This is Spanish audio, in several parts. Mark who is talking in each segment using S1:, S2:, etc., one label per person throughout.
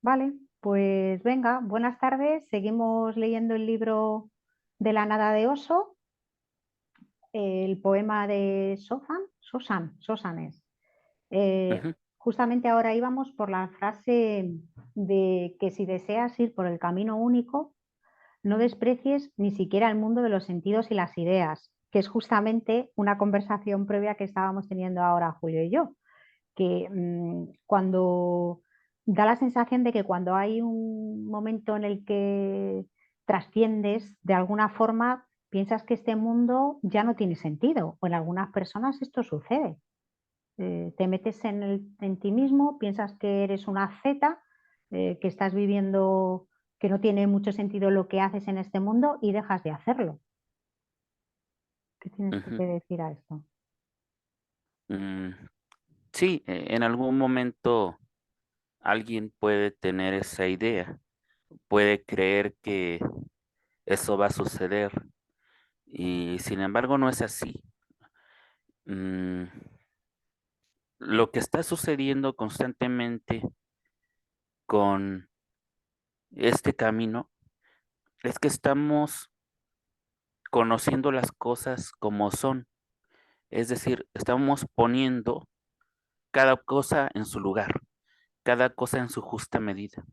S1: Vale, pues venga, buenas tardes. Seguimos leyendo el libro de la nada de oso, el poema de Sosan es.
S2: Ujú,
S1: Justamente ahora íbamos por la frase de que si deseas ir por el camino único, no desprecies ni siquiera el mundo de los sentidos y las ideas, que es justamente una conversación previa que estábamos teniendo ahora Julio y yo, que cuando da la sensación de que cuando hay un momento en el que trasciendes, de alguna forma piensas que este mundo ya no tiene sentido, o en algunas personas esto sucede. Te metes en ti mismo, piensas que eres una zeta, que estás viviendo, que no tiene mucho sentido lo que haces en este mundo y dejas de hacerlo. ¿Qué tienes tú
S2: ujú.
S1: que decir a esto?
S2: Mm, sí, en algún momento alguien puede tener esa idea, puede creer que eso va a suceder y sin embargo no es así. Mm, lo que está sucediendo constantemente con este camino es que estamos conociendo las cosas como son, es decir, estamos poniendo cada cosa en su lugar, cada cosa en su justa medida.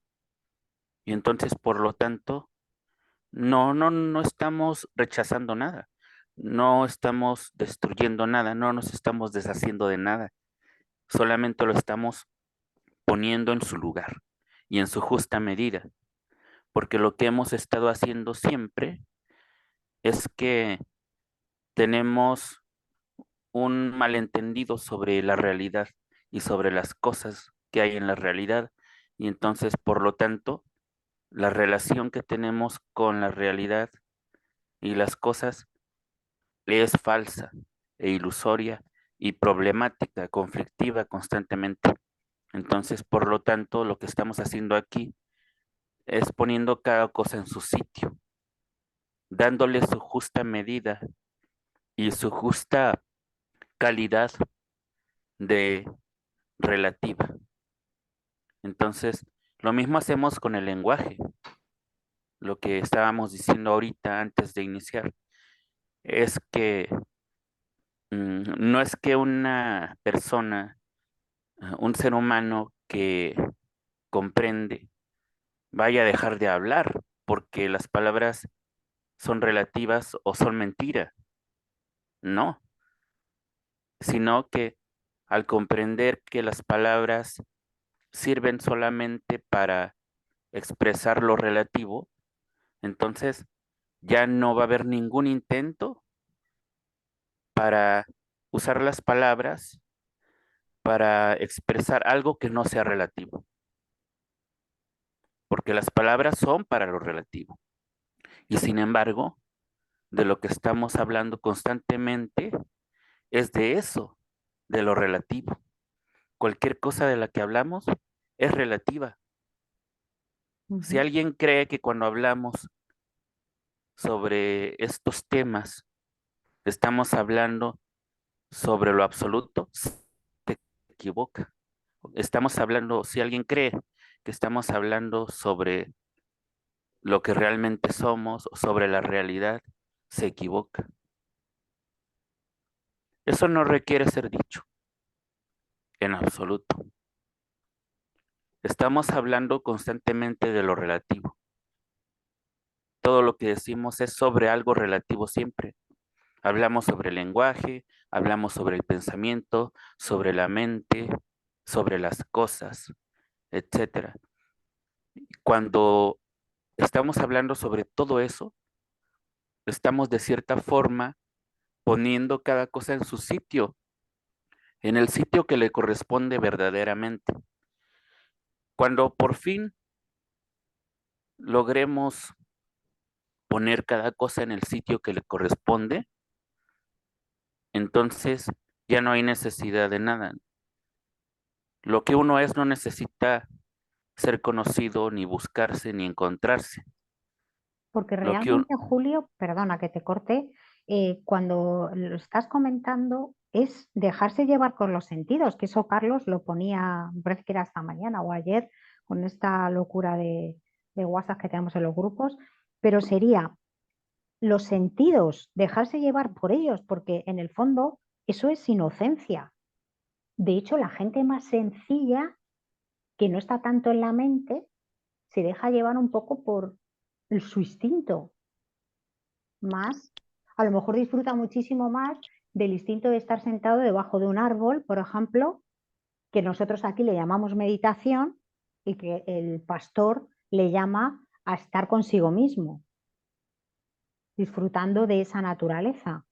S2: Y entonces, por lo tanto, no estamos rechazando nada, no estamos destruyendo nada, no nos estamos deshaciendo de nada, solamente lo estamos poniendo en su lugar y en su justa medida, porque lo que hemos estado haciendo siempre es que tenemos un malentendido sobre la realidad y sobre las cosas que hay en la realidad, y entonces, por lo tanto, la relación que tenemos con la realidad y las cosas es falsa e ilusoria y problemática, conflictiva constantemente. Entonces, por lo tanto, lo que estamos haciendo aquí es poniendo cada cosa en su sitio, dándole su justa medida y su justa calidad de relativa. Entonces, lo mismo hacemos con el lenguaje, lo que estábamos diciendo ahorita antes de iniciar, es que no es que una persona, un ser humano que comprende, vaya a dejar de hablar porque las palabras son relativas o son mentira. No, sino que al comprender que las palabras sirven solamente para expresar lo relativo, entonces ya no va a haber ningún intento para usar las palabras para expresar algo que no sea relativo, porque las palabras son para lo relativo. Y sin embargo, de lo que estamos hablando constantemente es de eso, de lo relativo. Cualquier cosa de la que hablamos es relativa. Si
S1: Ujú.
S2: alguien cree que cuando hablamos sobre estos temas estamos hablando sobre lo absoluto, se equivoca. Estamos hablando, si alguien cree que estamos hablando sobre lo que realmente somos o sobre la realidad, se equivoca. Eso no requiere ser dicho en absoluto. Estamos hablando constantemente de lo relativo. Todo lo que decimos es sobre algo relativo siempre. Hablamos sobre el lenguaje, hablamos sobre el pensamiento, sobre la mente, sobre las cosas, etcétera. Cuando estamos hablando sobre todo eso, estamos de cierta forma poniendo cada cosa en su sitio, en el sitio que le corresponde verdaderamente. Cuando por fin logremos poner cada cosa en el sitio que le corresponde, entonces ya no hay necesidad de nada. Lo que uno es no necesita ser conocido, ni buscarse, ni encontrarse.
S1: Porque
S2: Lo que un,
S1: realmente, Julio, perdona que te corte, cuando lo estás comentando es dejarse llevar con los sentidos, que eso Carlos lo ponía, me parece que era esta mañana o ayer, con esta locura de WhatsApp que tenemos en los grupos, pero sería los sentidos, dejarse llevar por ellos, porque en el fondo eso es inocencia. De hecho, la gente más sencilla, que no está tanto en la mente, se deja llevar un poco por su instinto, más, a lo mejor disfruta muchísimo más del instinto de estar sentado debajo de un árbol, por ejemplo, que nosotros aquí le llamamos meditación y que el pastor le llama a estar consigo mismo, disfrutando de esa naturaleza.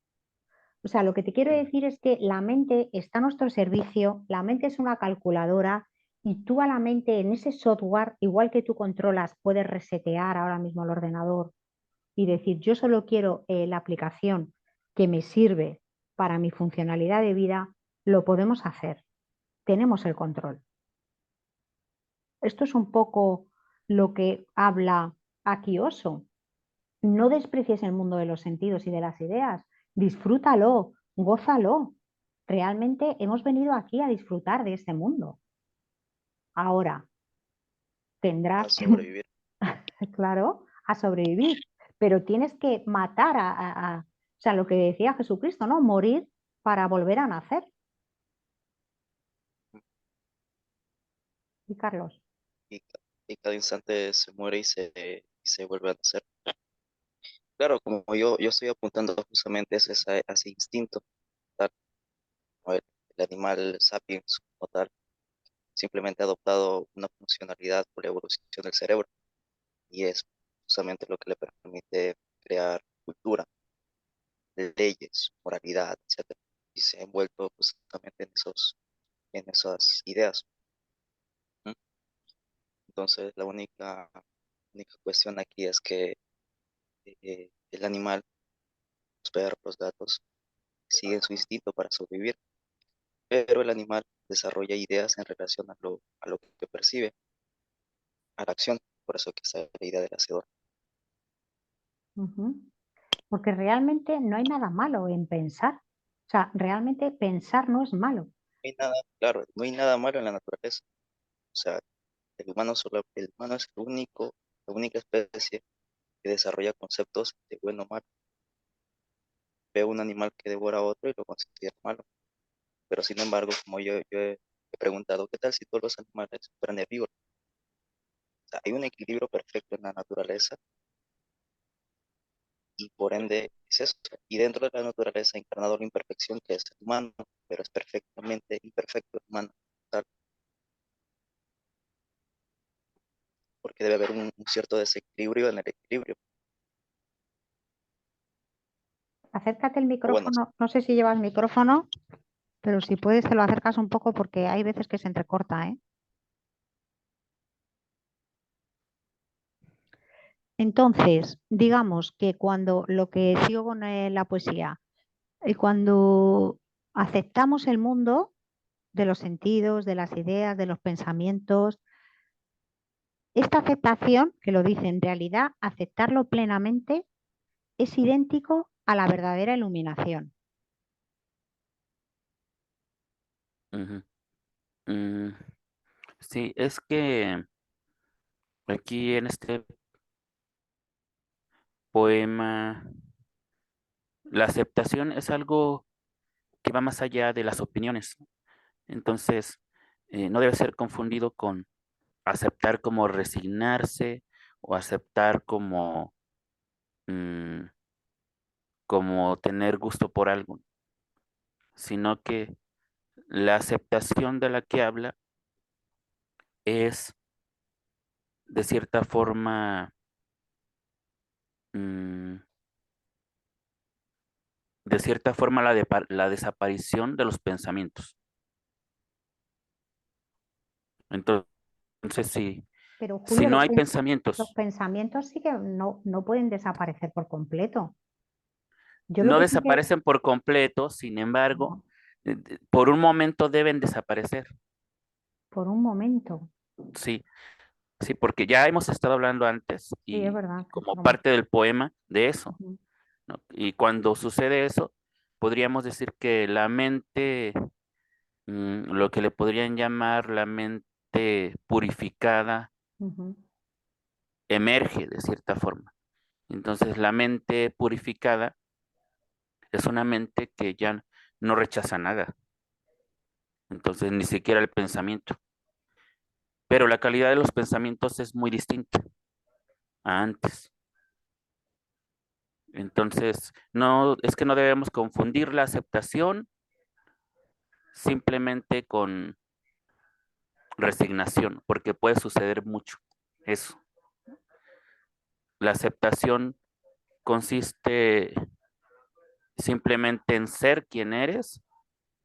S1: O sea, lo que te quiero decir es que la mente está a nuestro servicio, la mente es una calculadora y tú a la mente en ese software, igual que tú controlas, puedes resetear ahora mismo el ordenador y decir, yo solo quiero la aplicación que me sirve para mi funcionalidad de vida, lo podemos hacer. Tenemos el control. Esto es un poco lo que habla aquí Oso. No desprecies el mundo de los sentidos y de las ideas. Disfrútalo, gózalo. Realmente hemos venido aquí a disfrutar de este mundo. Ahora
S3: A
S1: tendrás que,
S3: sobrevivir.
S1: claro, a sobrevivir, pero tienes que matar o sea, lo que decía Jesucristo, ¿no? Morir para volver a nacer. Y Carlos,
S3: Y, y cada instante se muere y se vuelve a nacer. Claro, como yo estoy apuntando justamente a ese instinto, tal, como el animal sapiens como tal, simplemente ha adoptado una funcionalidad por la evolución del cerebro y es justamente lo que le permite crear cultura, leyes, moralidad, etcétera. Y se ha envuelto justamente en esas ideas. ¿M? Entonces, única cuestión aquí es que el animal, los perros, los gatos, siguen su instinto para sobrevivir, pero el animal desarrolla ideas en relación a lo que percibe, a la acción. Por eso que está la idea del hacedor.
S1: ujú, porque realmente no hay nada malo en pensar. O sea, realmente pensar no es malo.
S3: No hay nada, claro, no hay nada malo en la naturaleza. O sea, el humano es la única especie que desarrolla conceptos de bueno o malo. Ve un animal que devora a otro y lo considera malo. Pero sin embargo, como yo he preguntado, ¿qué tal si todos los animales fueran herbívoros? O sea, hay un equilibrio perfecto en la naturaleza y por ende es eso. Y dentro de la naturaleza ha encarnado la imperfección que es el humano, pero es perfectamente imperfecto el humano, tal, porque debe haber un cierto desequilibrio en el equilibrio.
S1: Acércate el
S3: O bueno,
S1: micrófono. No sé si llevas micrófono, pero si puedes te lo acercas un poco porque hay veces que se entrecorta, ¿eh? Entonces, digamos que cuando lo que sigo con la poesía, cuando aceptamos el mundo de los sentidos, de las ideas, de los pensamientos, esta aceptación, que lo dice en realidad, aceptarlo plenamente es idéntico a la verdadera iluminación.
S2: Ujú. Mm, sí, es que aquí en este poema, la aceptación es algo que va más allá de las opiniones. Entonces, no debe ser confundido con aceptar como resignarse o aceptar mm, como tener gusto por algo, sino que la aceptación de la que habla es de cierta forma, mm, la desaparición de los pensamientos. Entonces,
S1: Pero
S2: si
S1: Julio,
S2: no hay
S1: los
S2: pensamientos,
S1: pensamientos sí que no pueden desaparecer por completo. Yo lo
S2: no
S1: que sí que...
S2: desaparecen por completo, sin embargo,
S1: No,
S2: por un momento deben desaparecer.
S1: por un momento.
S2: Sí, sí, porque ya hemos estado hablando antes
S1: Sí, es
S2: y
S1: verdad.
S2: como parte del poema de eso, ¿no? Y cuando sucede eso, podríamos decir que la mente, lo que le podrían llamar la mente mente purificada
S1: Ujú.
S2: emerge de cierta forma. Entonces la mente purificada es una mente que ya no rechaza nada. Entonces ni siquiera el pensamiento. Pero la calidad de los pensamientos es muy distinta a antes. Entonces, no, es que no debemos confundir la aceptación simplemente con resignación, porque puede suceder mucho eso. La aceptación consiste simplemente en ser quien eres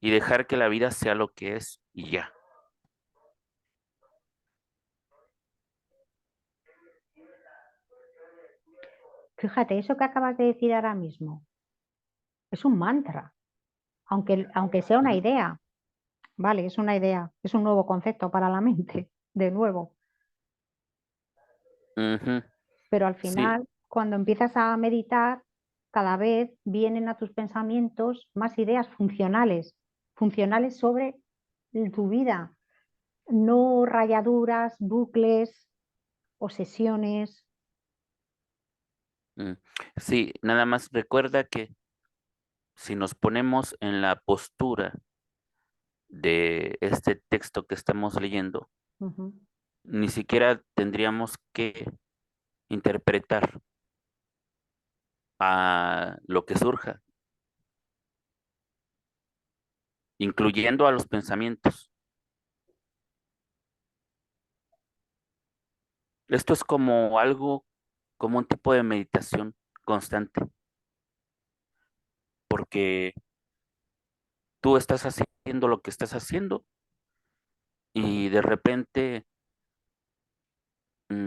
S2: y dejar que la vida sea lo que es y ya.
S1: Fíjate, eso que acabas de decir ahora mismo es un mantra, aunque sea una
S2: Ujú,
S1: idea, vale, es una idea, es un nuevo concepto para la mente, de nuevo,
S2: ujú,
S1: pero al
S2: sí,
S1: final, cuando empiezas a meditar, cada vez vienen a tus pensamientos más ideas funcionales, funcionales sobre tu vida, no rayaduras, bucles, obsesiones.
S2: mm, sí, nada más recuerda que si nos ponemos en la postura de este texto que estamos leyendo,
S1: Ujú.
S2: ni siquiera tendríamos que interpretar a lo que surja, incluyendo a los pensamientos. Esto es como algo, como un tipo de meditación constante, porque tú estás haciendo lo que estás haciendo y de repente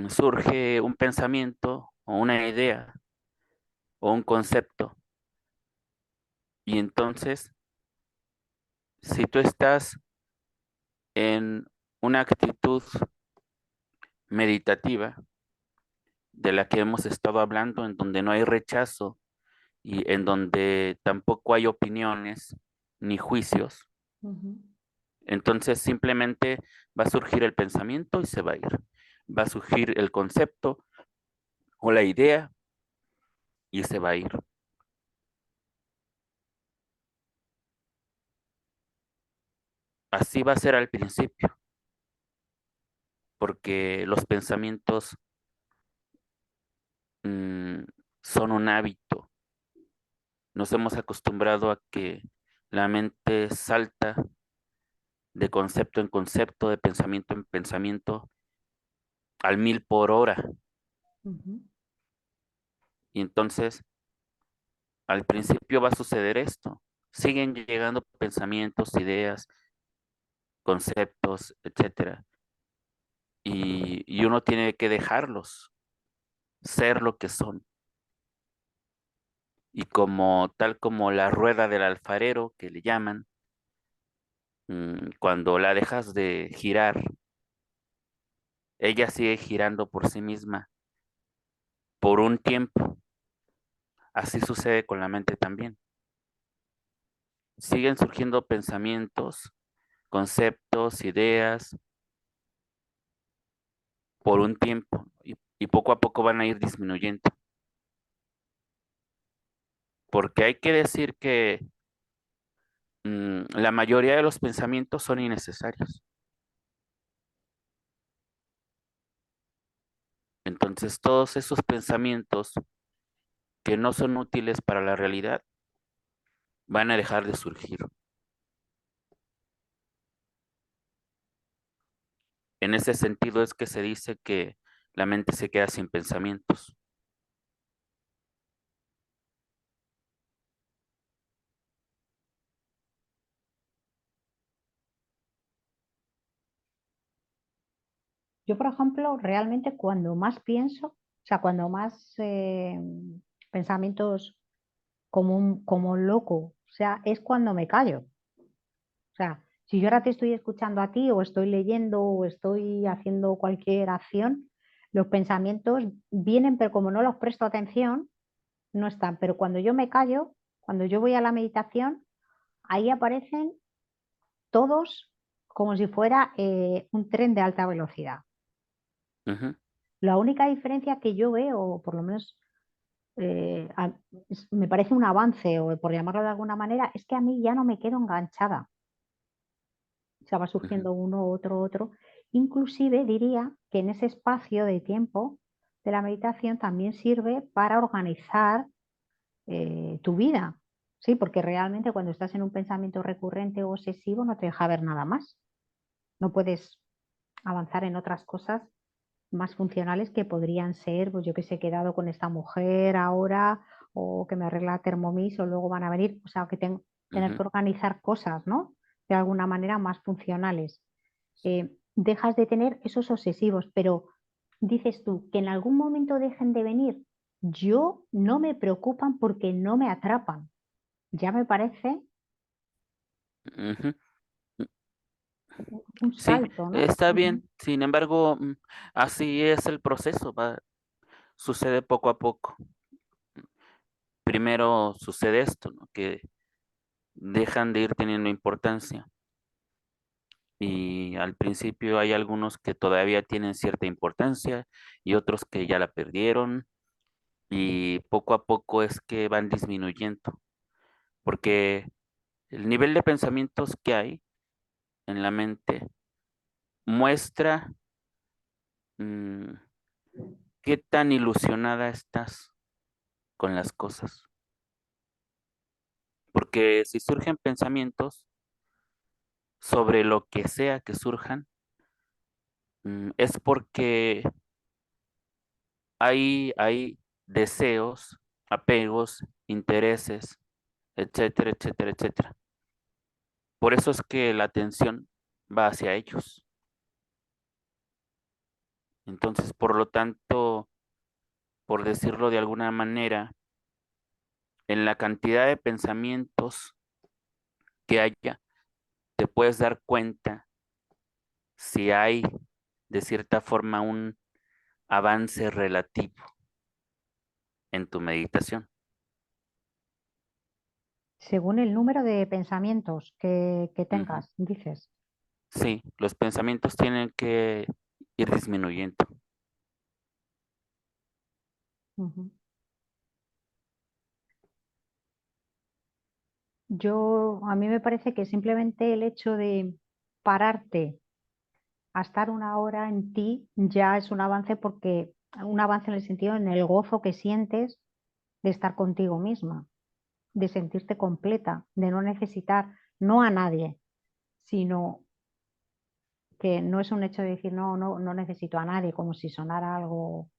S2: surge un pensamiento o una idea o un concepto. Y entonces, si tú estás en una actitud meditativa de la que hemos estado hablando, en donde no hay rechazo y en donde tampoco hay opiniones ni juicios,
S1: Ujú.
S2: entonces simplemente va a surgir el pensamiento y se va a ir. Va a surgir el concepto o la idea y se va a ir. Así va a ser al principio, porque los pensamientos mm, son un hábito. Nos hemos acostumbrado a que la mente salta de concepto en concepto, de pensamiento en pensamiento, al 1000 por hora.
S1: Ujú.
S2: Y entonces, al principio va a suceder esto. Siguen llegando pensamientos, ideas, conceptos, etcétera. Y uno tiene que dejarlos ser lo que son. Y como tal como la rueda del alfarero que le llaman, cuando la dejas de girar, ella sigue girando por sí misma por un tiempo. Así sucede con la mente también. Siguen surgiendo pensamientos, conceptos, ideas por un tiempo y poco a poco van a ir disminuyendo. Porque hay que decir que la mayoría de los pensamientos son innecesarios. Entonces todos esos pensamientos que no son útiles para la realidad van a dejar de surgir. En ese sentido es que se dice que la mente se queda sin pensamientos.
S1: Yo, por ejemplo, realmente cuando más pienso, o sea, cuando más pensamientos como un loco, o sea, es cuando me callo. O sea, si yo ahora te estoy escuchando a ti o estoy leyendo o estoy haciendo cualquier acción, los pensamientos vienen, pero como no los presto atención, no están. Pero cuando yo me callo, cuando yo voy a la meditación, ahí aparecen todos como si fuera un tren de alta velocidad.
S2: Ujú,
S1: La única diferencia que yo veo, o por lo menos me parece un avance, o por llamarlo de alguna manera, es que a mí ya no me quedo enganchada. O sea, va
S2: ujú,
S1: surgiendo uno, otro, otro. Inclusive diría que en ese espacio de tiempo de la meditación también sirve para organizar tu vida. Sí, porque realmente cuando estás en un pensamiento recurrente o obsesivo no te deja ver nada más. No puedes avanzar en otras cosas más funcionales que podrían ser, pues yo que sé, he quedado con esta mujer ahora, o que me arregla Thermomix, o luego van a venir, o sea, que tener
S2: ujú.
S1: que organizar cosas, ¿no? De alguna manera más funcionales. Dejas de tener esos obsesivos, pero dices tú que en algún momento dejen de venir. Yo no me preocupan porque no me atrapan. Ya me parece
S2: Ujú.
S1: un
S2: Sí,
S1: salto, ¿no?
S2: está
S1: Ujú.
S2: bien. Sin embargo, así es el proceso, sucede poco a poco. Primero sucede esto, ¿no? Que dejan de ir teniendo importancia. Y al principio hay algunos que todavía tienen cierta importancia y otros que ya la perdieron. Y poco a poco es que van disminuyendo. Porque el nivel de pensamientos que hay en la mente muestra mm, qué tan ilusionada estás con las cosas. Porque si surgen pensamientos sobre lo que sea que surjan, es porque hay deseos, apegos, intereses, etcétera, etcétera, etcétera. Por eso es que la atención va hacia ellos. Entonces, por lo tanto, por decirlo de alguna manera, en la cantidad de pensamientos que haya, te puedes dar cuenta si hay de cierta forma un avance relativo en tu meditación.
S1: Según el número de pensamientos que
S2: Ujú.
S1: tengas, dices.
S2: Sí, los pensamientos tienen que ir disminuyendo.
S1: Ujú. A mí me parece que simplemente el hecho de pararte a estar una hora en ti ya es un avance, porque un avance en el sentido, en el gozo que sientes de estar contigo misma, de sentirte completa, de no necesitar, no a nadie, sino que no es un hecho de decir no, no, no necesito a nadie, como si sonara algo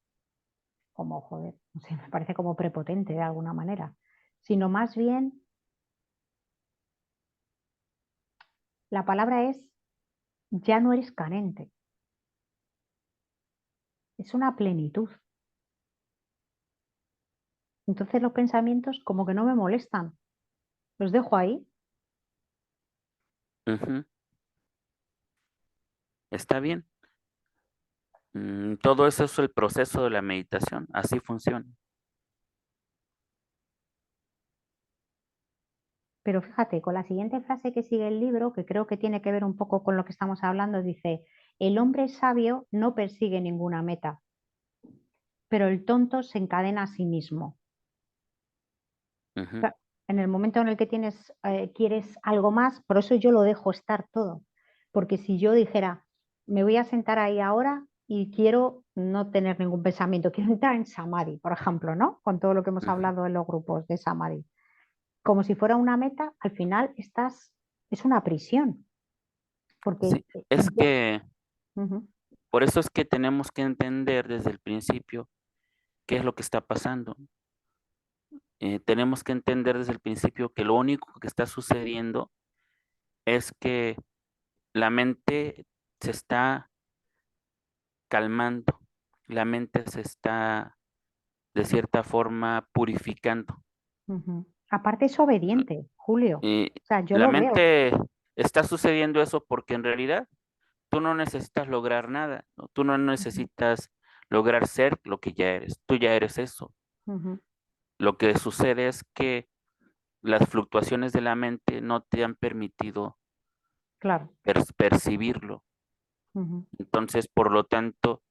S1: como, joder, no sé, me parece como prepotente de alguna manera, sino más bien la palabra es, ya no eres carente, es una plenitud. Entonces los pensamientos como que no me molestan, los dejo ahí.
S2: Ujú. Está bien. Todo eso es el proceso de la meditación. Así funciona.
S1: Pero fíjate, con la siguiente frase que sigue el libro, que creo que tiene que ver un poco con lo que estamos hablando, dice, el hombre sabio no persigue ninguna meta, pero el tonto se encadena a sí mismo.
S2: Ujú,
S1: Sea, en el momento en el que quieres algo más, por eso yo lo dejo estar todo. Porque si yo dijera, me voy a sentar ahí ahora y quiero no tener ningún pensamiento, quiero entrar en samadhi, por ejemplo, ¿no? Con todo lo que hemos
S2: ujú.
S1: hablado en los grupos de samadhi. Como si fuera una meta, al final es una prisión, porque
S2: Sí, es
S1: ya.
S2: que
S1: Ujú,
S2: por eso es que tenemos que entender desde el principio qué es lo que está pasando. Tenemos que entender desde el principio que lo único que está sucediendo es que la mente se está calmando, la mente se está de cierta forma purificando.
S1: ujú. Aparte es obediente, Julio.
S2: Y
S1: O sea, yo
S2: la
S1: lo veo.
S2: mente está sucediendo eso porque en realidad tú no necesitas lograr nada, ¿no? Tú no
S1: Ujú,
S2: necesitas lograr ser lo que ya eres, tú ya eres eso.
S1: ujú.
S2: Lo que sucede es que las fluctuaciones de la mente no te han permitido
S1: Claro.
S2: percibirlo.
S1: Ujú.
S2: Entonces, por lo tanto,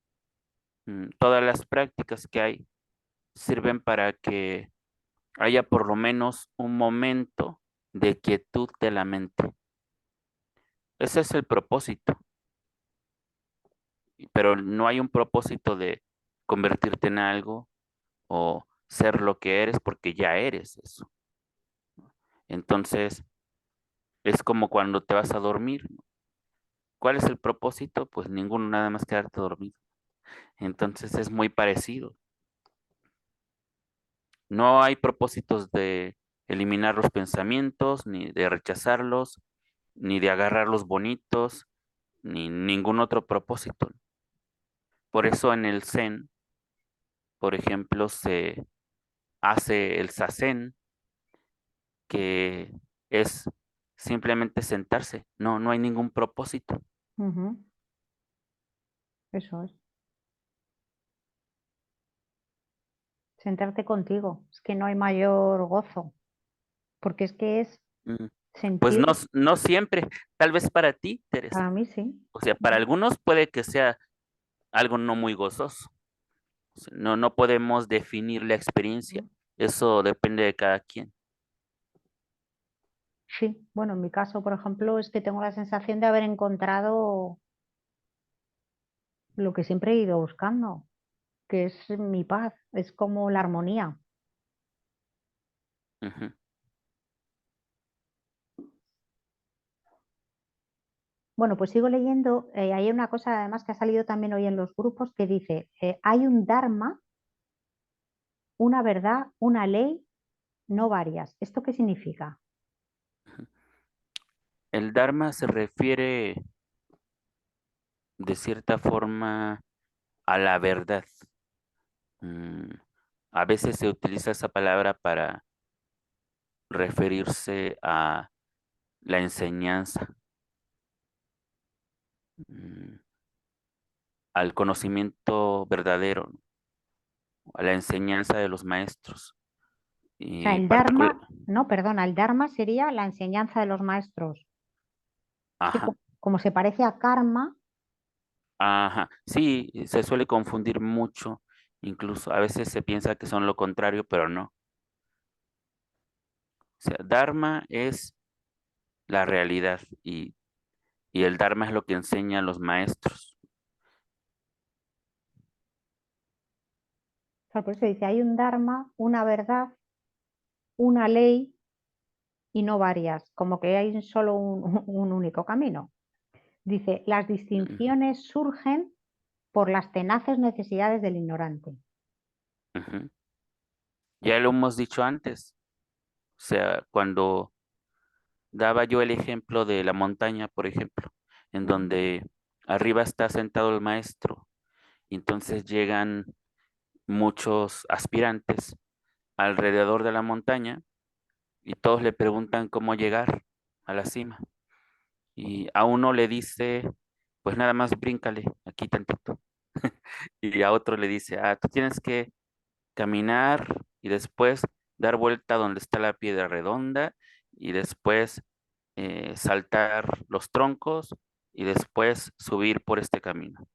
S2: todas las prácticas que hay sirven para que haya por lo menos un momento de quietud de la mente. Ese es el propósito, pero no hay un propósito de convertirte en algo o ser lo que eres porque ya eres eso. Entonces, es como cuando te vas a dormir. ¿Cuál es el propósito? Pues ninguno, nada más quedarte dormido. Entonces es muy parecido. No hay propósitos de eliminar los pensamientos, ni de rechazarlos, ni de agarrarlos bonitos, ni ningún otro propósito. Por eso en el Zen, por ejemplo, se hace el Zazen, que es simplemente sentarse. No hay ningún propósito.
S1: Ujú. Eso es. Sentarte contigo. Es que no hay mayor gozo, porque es que es
S2: Mm, Pues
S1: sentir,
S2: no siempre, tal vez para ti, Teresa.
S1: para mí sí.
S2: O sea, para algunos puede que sea algo no muy gozoso. O sea, no podemos definir la experiencia.
S1: Ujú.
S2: Eso depende de cada quien.
S1: Sí, bueno, en mi caso, por ejemplo, es que tengo la sensación de haber encontrado lo que siempre he ido buscando, que es mi paz, es como la armonía.
S2: Ujú.
S1: Bueno, pues sigo leyendo. Hay una cosa además que ha salido también hoy en los grupos que dice, hay un dharma, una verdad, una ley, no varias. ¿Esto qué significa?
S2: El Dharma se refiere de cierta forma a la verdad. Mm, A veces se utiliza esa palabra para referirse a la enseñanza, mm, al conocimiento verdadero, ¿no? A la enseñanza de los maestros.
S1: O sea,
S2: Y
S1: el
S2: particular,
S1: dharma, no, perdona, el dharma sería la enseñanza de los maestros. Es que
S2: ajá,
S1: como se parece a karma,
S2: ajá, sí, se suele confundir mucho, incluso a veces se piensa que son lo contrario, pero no. O sea, Dharma es la realidad y el Dharma es lo que enseñan los maestros.
S1: o sea, por eso dice, hay un dharma, una verdad, una ley y no varias, como que hay solo un único camino. Dice, las
S2: Ujú,
S1: distinciones surgen por las tenaces necesidades del ignorante.
S2: ujú. Ya lo hemos dicho antes, o sea, cuando daba yo el ejemplo de la montaña, por ejemplo, en donde arriba está sentado el maestro, y entonces llegan muchos aspirantes alrededor de la montaña y todos le preguntan cómo llegar a la cima. Y a uno le dice, pues nada más bríncale aquí tantito. Y a otro le dice, tú tienes que caminar y después dar vuelta donde está la piedra redonda y después saltar los troncos y después subir por este camino.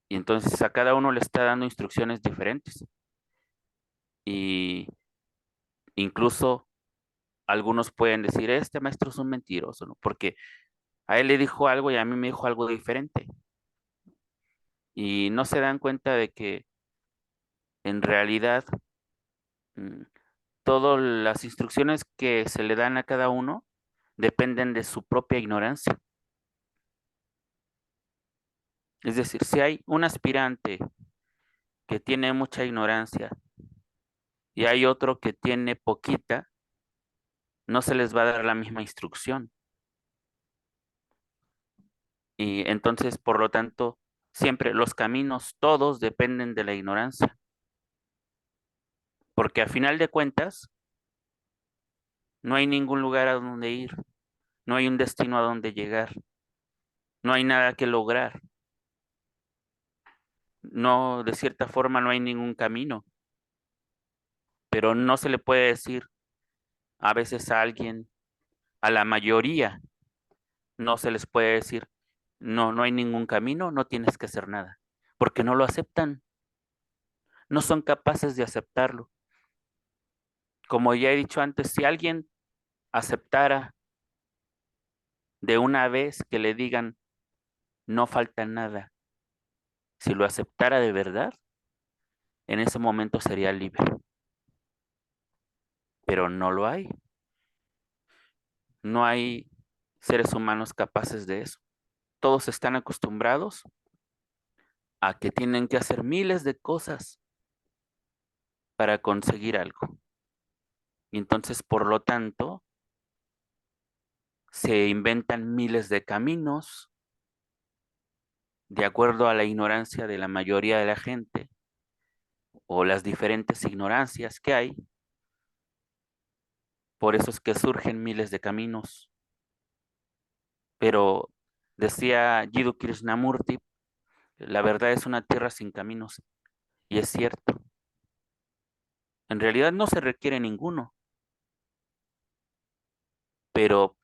S2: Y entonces a cada uno le está dando instrucciones diferentes. Y incluso algunos pueden decir, este maestro es un mentiroso, ¿no? Porque a él le dijo algo y a mí me dijo algo diferente. Y no se dan cuenta de que en realidad mm, todas las instrucciones que se le dan a cada uno dependen de su propia ignorancia. Es decir, si hay un aspirante que tiene mucha ignorancia y hay otro que tiene poquita, no se les va a dar la misma instrucción. Y entonces, por lo tanto, siempre los caminos, todos dependen de la ignorancia, porque a final de cuentas, no hay ningún lugar a donde ir, no hay un destino a donde llegar, no hay nada que lograr, no, de cierta forma no hay ningún camino, pero no se le puede decir a veces a alguien, a la mayoría, No se les puede decir, no, no hay ningún camino, no tienes que hacer nada, porque no lo aceptan, no son capaces de aceptarlo. Como ya he dicho antes, si alguien aceptara de una vez que le digan, no falta nada, si lo aceptara de verdad, en ese momento sería libre, pero no lo hay. No hay seres humanos capaces de eso. Todos están acostumbrados a que tienen que hacer miles de cosas para conseguir algo. Y entonces, por lo tanto, se inventan miles de caminos de acuerdo a la ignorancia de la mayoría de la gente o las diferentes ignorancias que hay. Por eso es que surgen miles de caminos. Pero decía Jiddu Krishnamurti, la verdad es una tierra sin caminos. Y es cierto. En realidad no se requiere ninguno, pero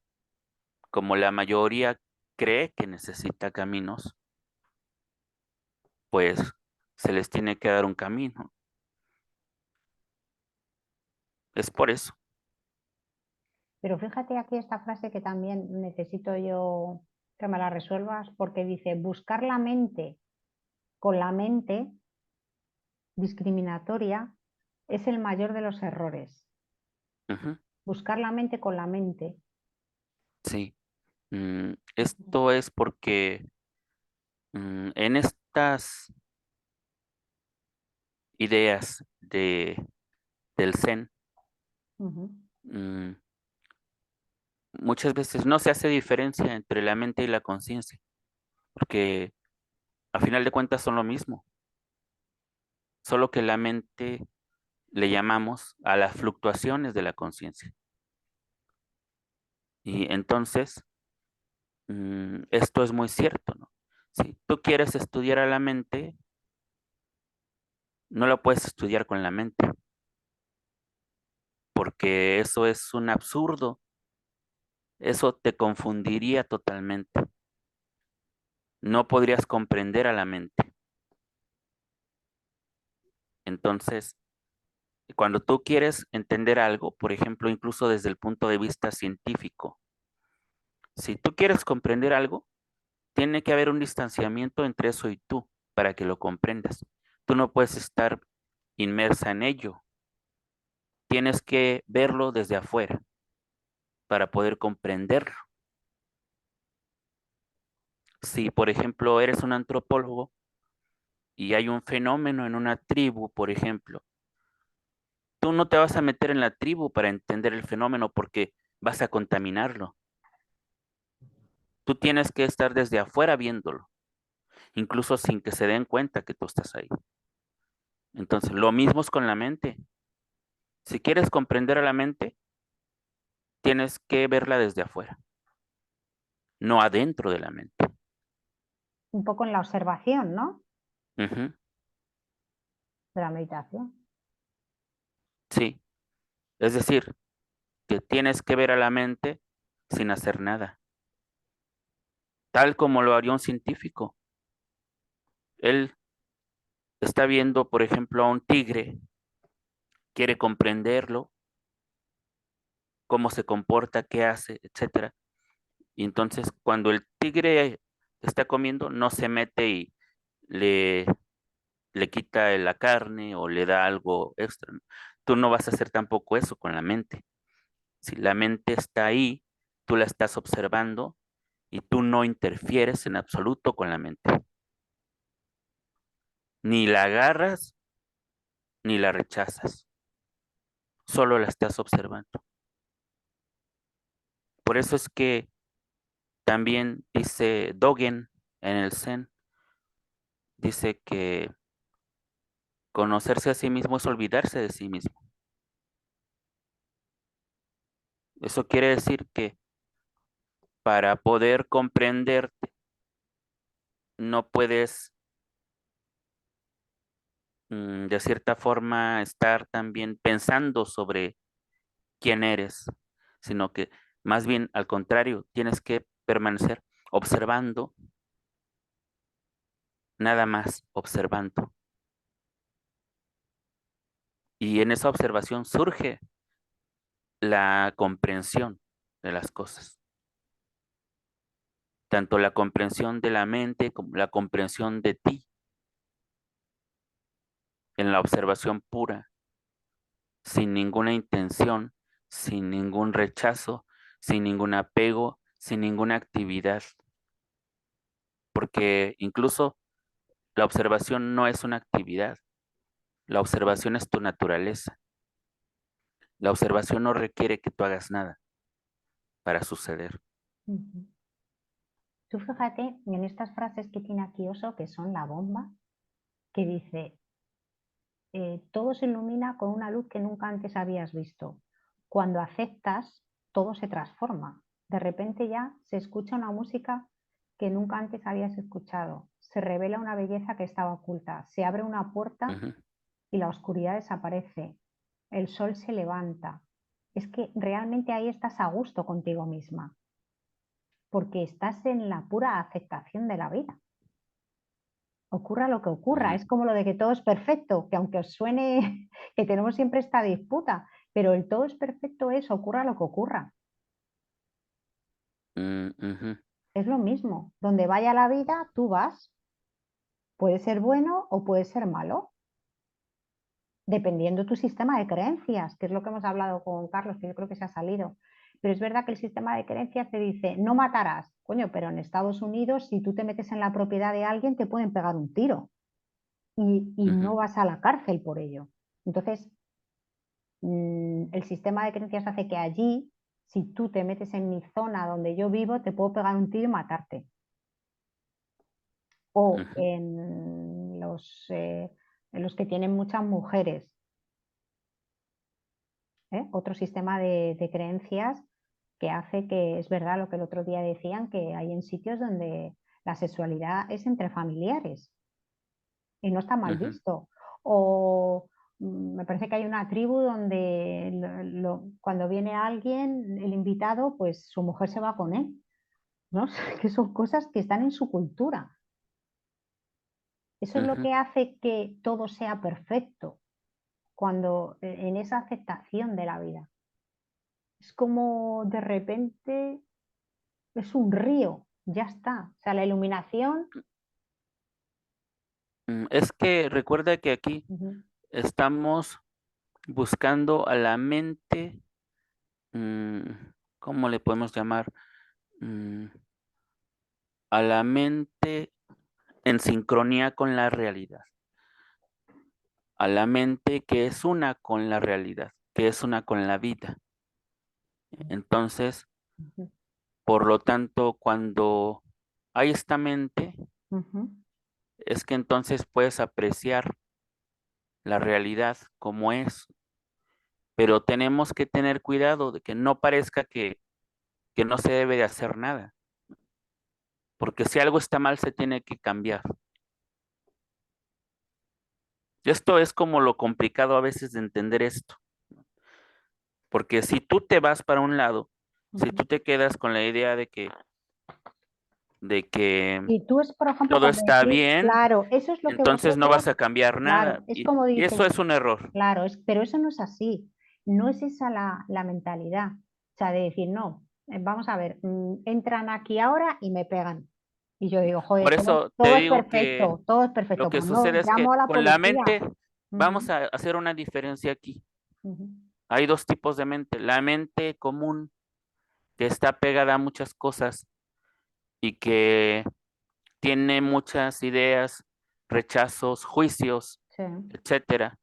S2: como la mayoría cree que necesita caminos, pues se les tiene que dar un camino. Es por eso.
S1: Pero fíjate aquí esta frase que también necesito yo que me la resuelvas, porque dice, buscar la mente con la mente discriminatoria es el mayor de los errores.
S2: Ujú,
S1: Buscar la mente con la mente.
S2: sí. Esto es porque en estas ideas del Zen,
S1: Ujú.
S2: mm, muchas veces no se hace diferencia entre la mente y la conciencia, porque a final de cuentas son lo mismo, solo que la mente le llamamos a las fluctuaciones de la conciencia. Y entonces, esto es muy cierto, ¿no? Si tú quieres estudiar a la mente, no lo puedes estudiar con la mente, porque eso es un absurdo, eso te confundiría totalmente. No podrías comprender a la mente. Entonces, cuando tú quieres entender algo, por ejemplo, incluso desde el punto de vista científico, si tú quieres comprender algo, tiene que haber un distanciamiento entre eso y tú para que lo comprendas. Tú no puedes estar inmersa en ello. Tienes que verlo desde afuera para poder comprenderlo. Si, por ejemplo, eres un antropólogo y hay un fenómeno en una tribu, por ejemplo, tú no te vas a meter en la tribu para entender el fenómeno porque vas a contaminarlo. Tú tienes que estar desde afuera viéndolo, incluso sin que se den cuenta que tú estás ahí. Entonces, lo mismo es con la mente. Si quieres comprender a la mente, tienes que verla desde afuera, no adentro de la mente.
S1: Un poco en la observación, ¿no?
S2: Ujú,
S1: De la meditación.
S2: sí, es decir, que tienes que ver a la mente sin hacer nada, tal como lo haría un científico. Él está viendo, por ejemplo, a un tigre, quiere comprenderlo, cómo se comporta, qué hace, etcétera. Y entonces, cuando el tigre está comiendo, no se mete y le, le quita la carne o le da algo extra, ¿no? Tú no vas a hacer tampoco eso con la mente. Si la mente está ahí, tú la estás observando y tú no interfieres en absoluto con la mente. Ni la agarras ni la rechazas. Solo la estás observando. Por eso es que también dice Dogen en el Zen, dice que conocerse a sí mismo es olvidarse de sí mismo. Eso quiere decir que para poder comprenderte, no puedes, de cierta forma, estar también pensando sobre quién eres, sino que más bien al contrario, tienes que permanecer observando, nada más observando. Y en esa observación surge la comprensión de las cosas. Tanto la comprensión de la mente como la comprensión de ti en la observación pura, sin ninguna intención, sin ningún rechazo, sin ningún apego, sin ninguna actividad. Porque incluso la observación no es una actividad, la observación es tu naturaleza. La observación no requiere que tú hagas nada para suceder.
S1: Ujú. Tú fíjate en estas frases que tiene aquí Oso, que son la bomba, que dice, todo se ilumina con una luz que nunca antes habías visto. Cuando aceptas, todo se transforma. De repente ya se escucha una música que nunca antes habías escuchado. Se revela una belleza que estaba oculta. Se abre una puerta
S2: Ujú.
S1: y la oscuridad desaparece. El sol se levanta. Es que realmente ahí estás a gusto contigo misma, porque estás en la pura aceptación de la vida. Ocurra lo que ocurra,
S2: Ujú.
S1: es como lo de que todo es perfecto, que aunque os suene que tenemos siempre esta disputa, pero el todo es perfecto es ocurra lo que ocurra.
S2: Ujú.
S1: Es lo mismo, donde vaya la vida, tú vas. Puede ser bueno o puede ser malo, dependiendo tu sistema de creencias, que es lo que hemos hablado con Carlos, que yo creo que se ha salido. Pero es verdad que el sistema de creencias te dice, no matarás. Coño, pero en Estados Unidos, si tú te metes en la propiedad de alguien, te pueden pegar un tiro y no
S2: Ujú.
S1: vas a la cárcel por ello. Entonces, el sistema de creencias hace que allí, si tú te metes en mi zona donde yo vivo, te puedo pegar un tiro y matarte. O
S2: Ujú.
S1: en los que tienen muchas mujeres, ¿eh? Otro sistema de creencias que hace que es verdad lo que el otro día decían, que hay en sitios donde la sexualidad es entre familiares y no está mal
S2: Ujú.
S1: visto. O me parece que hay una tribu donde cuando viene alguien, el invitado, pues su mujer se va con él, ¿no? Que son cosas que están en su cultura. Eso es lo
S2: Ujú.
S1: que hace que todo sea perfecto, cuando en esa aceptación de la vida. Es como de repente es un río, ya está. O sea, la iluminación.
S2: Es que recuerda que aquí
S1: Ujú,
S2: estamos buscando a la mente, mm, ¿cómo le podemos llamar? Mm, a la mente en sincronía con la realidad, a la mente que es una con la realidad, que es una con la vida. Entonces,
S1: ujú,
S2: por lo tanto, cuando hay esta mente,
S1: ujú,
S2: es que entonces puedes apreciar la realidad como es, pero tenemos que tener cuidado de que no parezca que no se debe de hacer nada, porque si algo está mal se tiene que cambiar. Esto es como lo complicado a veces de entender esto, porque si tú te vas para un lado, si
S1: ujú.
S2: tú te quedas con la idea de que
S1: Y tú es, por ejemplo,
S2: todo
S1: como
S2: está
S1: decís,
S2: bien,
S1: claro, eso es lo que
S2: entonces no
S1: vosotros,
S2: vas a cambiar nada,
S1: claro, es como
S2: y eso
S1: dices,
S2: es un error.
S1: claro, pero eso no es así. No es esa la mentalidad. O sea, de decir, no, vamos a ver, entran aquí ahora y me pegan. Y yo digo,
S2: Por
S1: joder,
S2: eso te
S1: todo es
S2: digo que
S1: perfecto, todo es
S2: lo
S1: perfecto.
S2: que
S1: Pues no,
S2: sucede es
S1: llamo
S2: que
S1: a la
S2: con la
S1: policía.
S2: mente
S1: Ujú,
S2: vamos a hacer una diferencia aquí.
S1: ujú,
S2: Hay dos tipos de mente. La mente común, que está pegada a muchas cosas y que tiene muchas ideas, rechazos, juicios,
S1: sí.
S2: etcétera.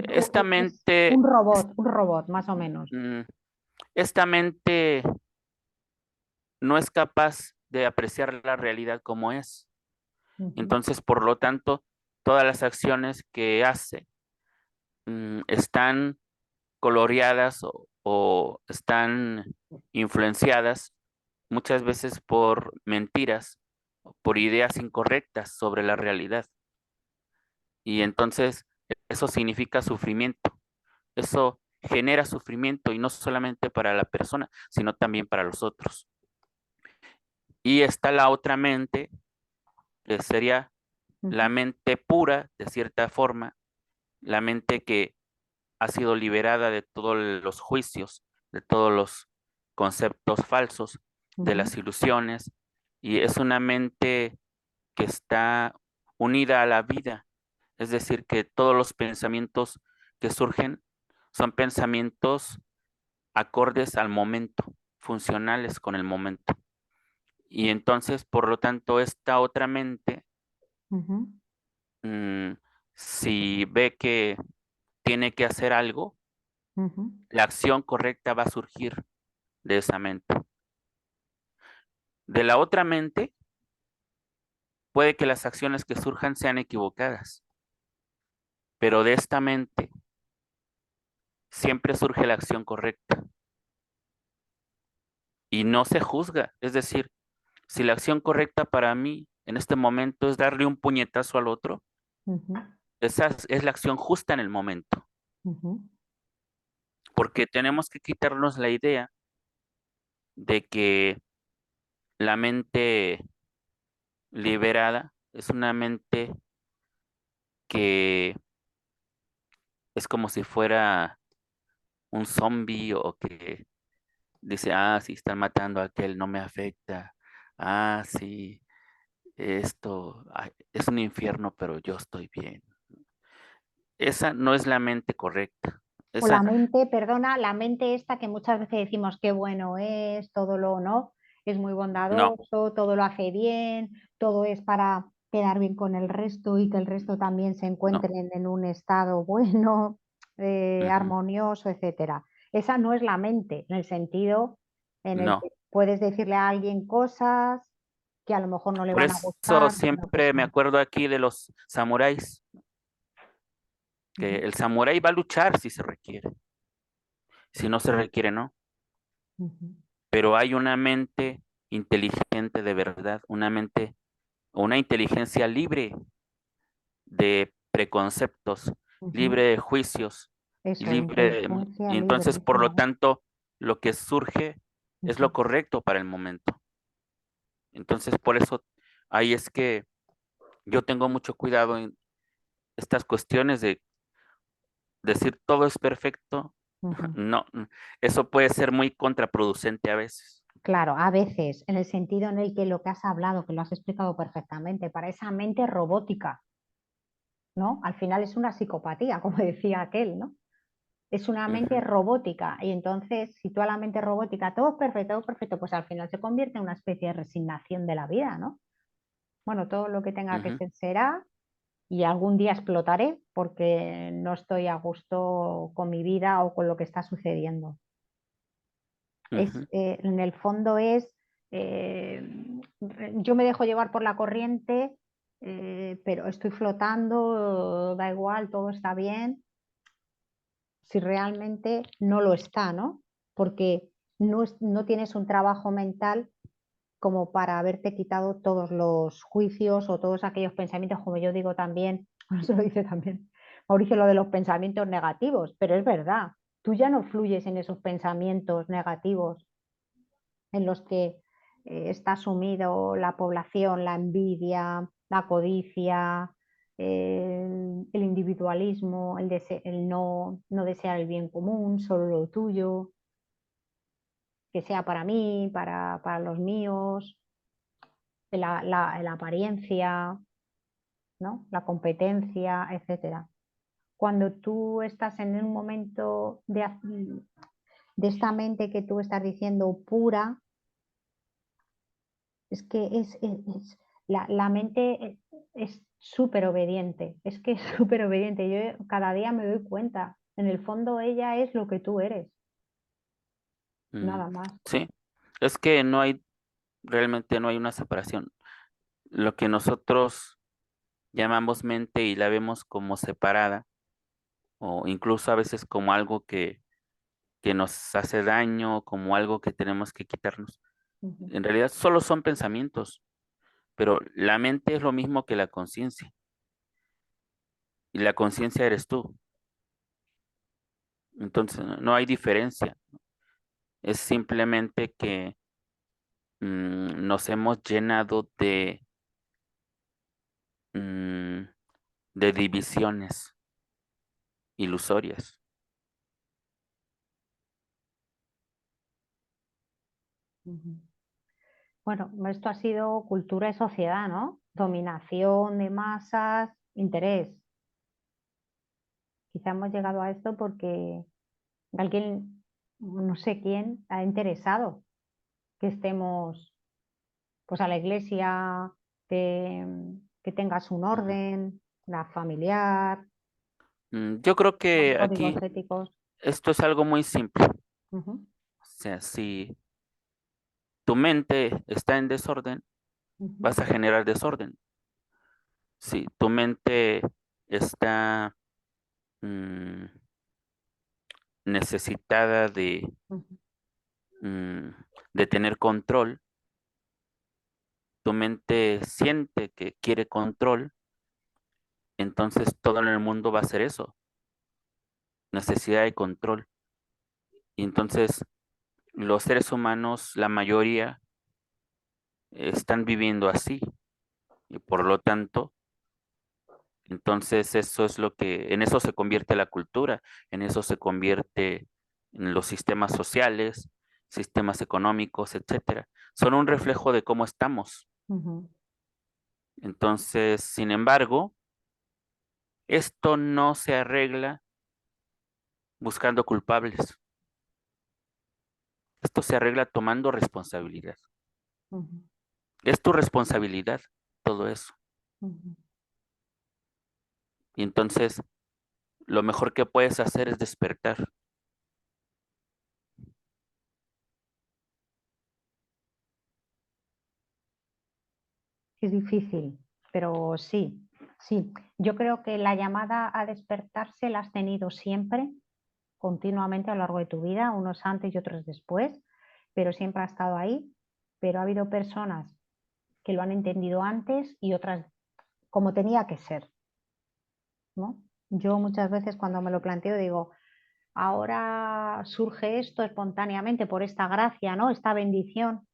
S2: Esta
S1: Es
S2: mente,
S1: un robot, más o menos.
S2: mm, esta mente no es capaz de apreciar la realidad como es.
S1: Ujú,
S2: Entonces, por lo tanto, todas las acciones que hace están coloreadas o están influenciadas muchas veces por mentiras, por ideas incorrectas sobre la realidad. Y entonces eso significa sufrimiento. Eso genera sufrimiento y no solamente para la persona, sino también para los otros. Y está la otra mente, que sería la
S1: Ujú,
S2: mente pura, de cierta forma, la mente que ha sido liberada de todos los juicios, de todos los conceptos falsos, de
S1: ujú,
S2: las ilusiones, y es una mente que está unida a la vida. Es decir, que todos los pensamientos que surgen son pensamientos acordes al momento, funcionales con el momento. Y entonces, por lo tanto, esta otra mente,
S1: ujú,
S2: mm, si ve que tiene que hacer algo,
S1: ujú,
S2: la acción correcta va a surgir de esa mente. De la otra mente, puede que las acciones que surjan sean equivocadas, pero de esta mente siempre surge la acción correcta y no se juzga. Es decir, si la acción correcta para mí en este momento es darle un puñetazo al otro,
S1: ujú,
S2: esa es la acción justa en el momento,
S1: ujú.
S2: porque tenemos que quitarnos la idea de que la mente liberada es una mente que es como si fuera un zombie o que dice, ah, si están matando a aquel, no me afecta. Ah, sí, esto es un infierno, pero yo estoy bien. Esa no es la mente correcta.
S1: O la
S2: Esa,
S1: mente, perdona, la mente esta que muchas veces decimos qué bueno es, todo lo no, es muy
S2: no,
S1: bondadoso, todo lo hace bien, todo es para quedar bien con el resto y que el resto también se
S2: no,
S1: encuentren en un estado bueno,
S2: ujú,
S1: armonioso, etcétera. Esa no es la mente, en el sentido en el
S2: no.
S1: que puedes decirle a alguien cosas que a lo mejor no le
S2: Por
S1: van a
S2: eso
S1: gustar, sino que
S2: siempre me
S1: son.
S2: acuerdo aquí de los samuráis, que
S1: Ujú,
S2: el samurái va a luchar si se requiere, si no se requiere, no.
S1: ujú,
S2: Pero hay una mente inteligente de verdad, una mente, una inteligencia libre de preconceptos,
S1: ujú.
S2: libre de juicios,
S1: Eso,
S2: libre
S1: inteligencia
S2: y entonces,
S1: libre.
S2: por lo
S1: Vale.
S2: tanto, lo que surge es
S1: Ujú.
S2: lo correcto para el momento. Entonces, por eso, ahí es que yo tengo mucho cuidado en estas cuestiones de decir todo es perfecto.
S1: Ujú.
S2: No, eso puede ser muy contraproducente a veces.
S1: Claro, a veces, en el sentido en el que lo que has hablado, que lo has explicado perfectamente, para esa mente robótica, ¿no? Al final es una psicopatía, como decía aquel, ¿no? Es una mente
S2: Ujú,
S1: robótica y entonces, si tú a la mente robótica todo perfecto, pues al final se convierte en una especie de resignación de la vida, ¿no? Bueno, todo lo que tenga que
S2: ujú,
S1: ser será y algún día explotaré porque no estoy a gusto con mi vida o con lo que está sucediendo.
S2: ujú,
S1: En el fondo es, eh, yo me dejo llevar por la corriente, pero estoy flotando, da igual, todo está bien, si realmente no lo está, ¿no? Porque no tienes un trabajo mental como para haberte quitado todos los juicios o todos aquellos pensamientos, como yo digo también, bueno, se lo dice también Mauricio, lo de los pensamientos negativos, pero es verdad, tú ya no fluyes en esos pensamientos negativos en los que está sumido la población, la envidia, la codicia, el individualismo, el no desear el bien común, solo lo tuyo, que sea para mí, para los míos, la apariencia, ¿no? La competencia, etcétera. Cuando tú estás en un momento de esta mente que tú estás diciendo pura, es que la mente es súper obediente, es que es súper obediente. Yo cada día me doy cuenta, en el fondo ella es lo que tú eres,
S2: mm,
S1: nada más.
S2: sí, es que no hay, realmente no hay una separación. Lo que nosotros llamamos mente y la vemos como separada, o incluso a veces como algo que nos hace daño, como algo que tenemos que quitarnos.
S1: Ujú.
S2: En realidad solo son pensamientos, pero la mente es lo mismo que la conciencia, y la conciencia eres tú. Entonces no hay diferencia, es simplemente que nos hemos llenado mm, de divisiones ilusorias.
S1: Ujú. Bueno, esto ha sido cultura y sociedad, ¿no? Dominación de masas, interés. Quizá hemos llegado a esto porque alguien, no sé quién, ha interesado que estemos, pues a la iglesia, que, que tengas un
S2: Ujú.
S1: orden, la familiar,
S2: Yo creo
S1: los
S2: que aquí
S1: códigos éticos.
S2: esto es algo muy simple.
S1: Ujú,
S2: O sea, si tu mente está en desorden,
S1: ujú,
S2: vas a generar desorden. Si tu mente está mm, necesitada
S1: ujú,
S2: mm, de tener control, tu mente siente que quiere control, entonces todo en el mundo va a ser eso, necesidad de control. Y entonces los seres humanos, la mayoría, están viviendo así. Y por lo tanto, entonces eso es lo que, en eso se convierte la cultura, en eso se convierte en los sistemas sociales, sistemas económicos, etcétera. Son un reflejo de cómo estamos.
S1: ujú.
S2: Entonces, sin embargo, esto no se arregla buscando culpables. Esto se arregla tomando responsabilidad.
S1: Ujú,
S2: Es tu responsabilidad todo eso.
S1: ujú.
S2: Y entonces, lo mejor que puedes hacer es despertar.
S1: Es difícil, pero sí, sí. Yo creo que la llamada a despertarse la has tenido siempre, continuamente a lo largo de tu vida, unos antes y otros después, pero siempre ha estado ahí. Pero ha habido personas que lo han entendido antes y otras como tenía que ser, ¿no? Yo muchas veces cuando me lo planteo digo, ahora surge esto espontáneamente por esta gracia, ¿no? Esta bendición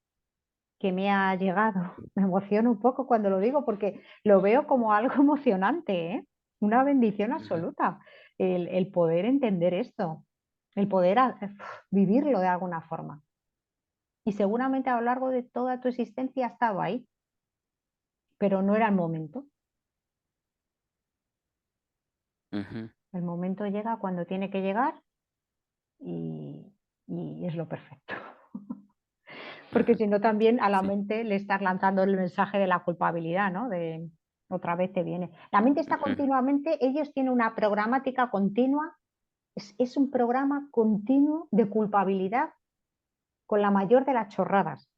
S1: que me ha llegado. Me emociono un poco cuando lo digo porque lo veo como algo emocionante, ¿eh? Una bendición
S2: Ujú,
S1: absoluta, el poder entender esto, el poder vivirlo de alguna forma. Y seguramente a lo largo de toda tu existencia ha estado ahí, pero no era el momento.
S2: ujú,
S1: El momento llega cuando tiene que llegar y, y es lo perfecto. Porque
S2: ujú.
S1: si no también a la
S2: Sí.
S1: mente le estás lanzando el mensaje de la culpabilidad, ¿no? De otra vez te viene. La mente está
S2: Ujú,
S1: continuamente, ellos tienen una programática continua, es un programa continuo de culpabilidad con la mayor de las chorradas.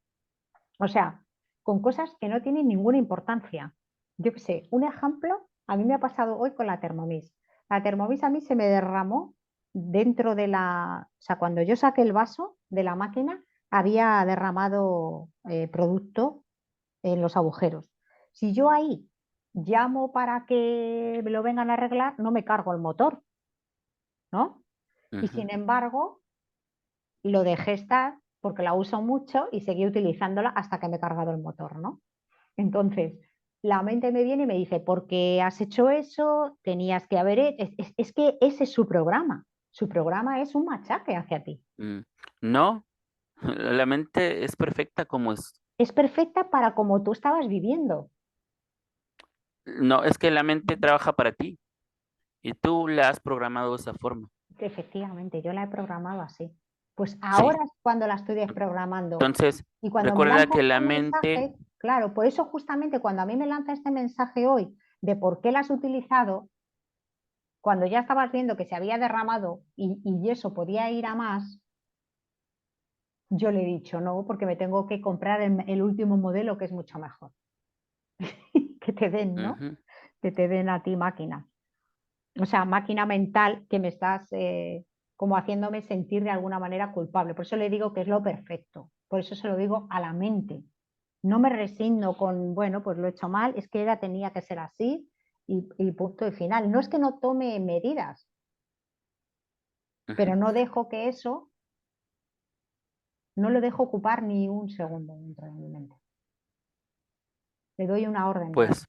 S1: O sea, con cosas que no tienen ninguna importancia. Yo qué sé, un ejemplo, a mí me ha pasado hoy con la Thermomix. La Thermomix a mí se me derramó dentro de la... O sea, cuando yo saqué el vaso de la máquina, había derramado producto en los agujeros. Si yo ahí llamo para que me lo vengan a arreglar, no me cargo el motor, ¿no? Y
S2: ujú,
S1: sin embargo, lo dejé estar porque la uso mucho y seguí utilizándola hasta que me he cargado el motor, ¿no? Entonces, la mente me viene y me dice, ¿por qué has hecho eso? Tenías que haber hecho... Es que ese es su programa. Su programa es un machaque hacia ti.
S2: mm. No, la mente es perfecta como es.
S1: Es perfecta para como tú estabas viviendo.
S2: No, es que la mente trabaja para ti y tú la has programado de esa forma.
S1: Efectivamente, yo la he programado así. Pues
S2: Sí.
S1: ahora es cuando la estoy desprogramando.
S2: Entonces,
S1: Y cuando me
S2: recuerda
S1: lanza
S2: que la
S1: este
S2: mente,
S1: mensaje, claro, por eso justamente cuando a mí me lanza este mensaje hoy de por qué la has utilizado, cuando ya estabas viendo que se había derramado y eso podía ir a más, yo le he dicho no, porque me tengo que comprar el último modelo que es mucho mejor. Que te den, ¿no?
S2: ujú,
S1: Que te den a ti máquina. O sea, máquina mental que me estás como haciéndome sentir de alguna manera culpable. Por eso le digo que es lo perfecto. Por eso se lo digo a la mente. No me resigno con, bueno, pues lo he hecho mal, es que ella tenía que ser así y punto y final. No es que no tome medidas,
S2: ujú,
S1: pero no dejo que eso No lo dejo ocupar ni un segundo dentro de mi mente. Le doy una orden.
S2: Pues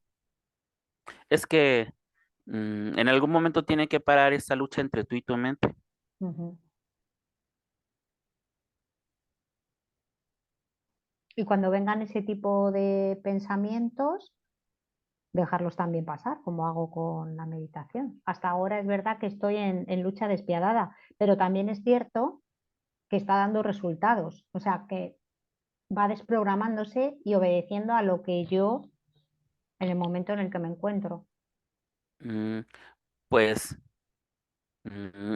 S2: es que en algún momento tiene que parar esa lucha entre tú y tu mente.
S1: Ujú. Y cuando vengan ese tipo de pensamientos, dejarlos también pasar, como hago con la meditación. Hasta ahora es verdad que estoy en lucha despiadada, pero también es cierto que está dando resultados. O sea, que va desprogramándose y obedeciendo a lo que yo en el momento en el que me encuentro.
S2: Mm, Pues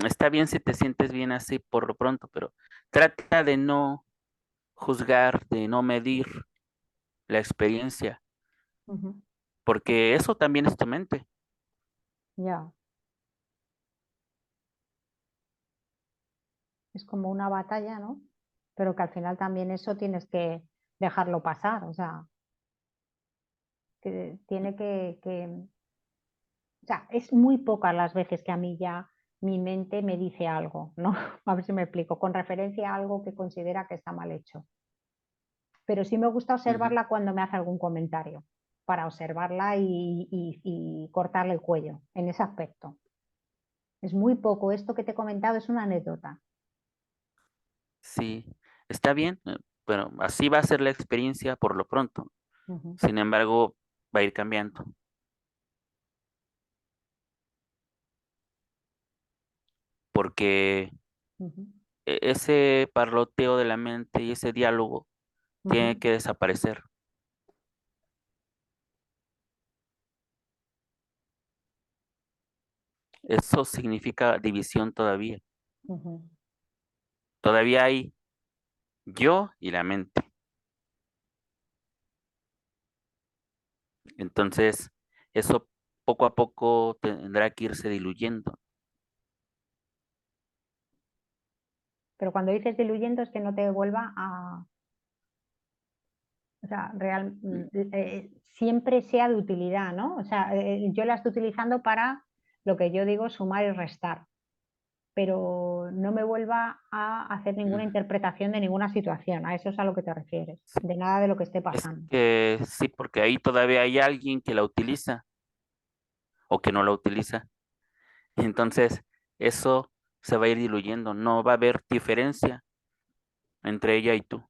S2: está bien si te sientes bien así por lo pronto, pero trata de no juzgar, de no medir la experiencia,
S1: Ujú.
S2: porque eso también es tu mente.
S1: Ya, es como una batalla, ¿no? Pero que al final también eso tienes que dejarlo pasar, o sea, que tiene o sea, es muy pocas las veces que a mí ya mi mente me dice algo, ¿no? A ver si me explico, con referencia a algo que considera que está mal hecho. Pero sí me gusta
S2: Ujú.
S1: observarla cuando me hace algún comentario, para observarla y cortarle el cuello en ese aspecto. Es muy poco, esto que te he comentado es una anécdota.
S2: Sí, está bien, pero así va a ser la experiencia por lo pronto.
S1: Ujú,
S2: Sin embargo, va a ir cambiando, porque
S1: ujú,
S2: ese parloteo de la mente y ese diálogo tiene
S1: ujú,
S2: que desaparecer. Eso significa división todavía.
S1: ujú.
S2: Todavía hay yo y la mente. Entonces, eso poco a poco tendrá que irse diluyendo.
S1: Pero cuando dices diluyendo es que no te vuelva o sea,
S2: Mm,
S1: siempre sea de utilidad, ¿no? O sea, yo la estoy utilizando para lo que yo digo sumar y restar, pero no me vuelva a hacer ninguna
S2: mm,
S1: interpretación de ninguna situación. A eso es a lo que te refieres,
S2: sí.
S1: de nada de lo que esté
S2: Es
S1: pasando.
S2: que sí, porque ahí todavía hay alguien que la utiliza o que no la utiliza. Entonces, eso se va a ir diluyendo. No va a haber diferencia entre ella y tú.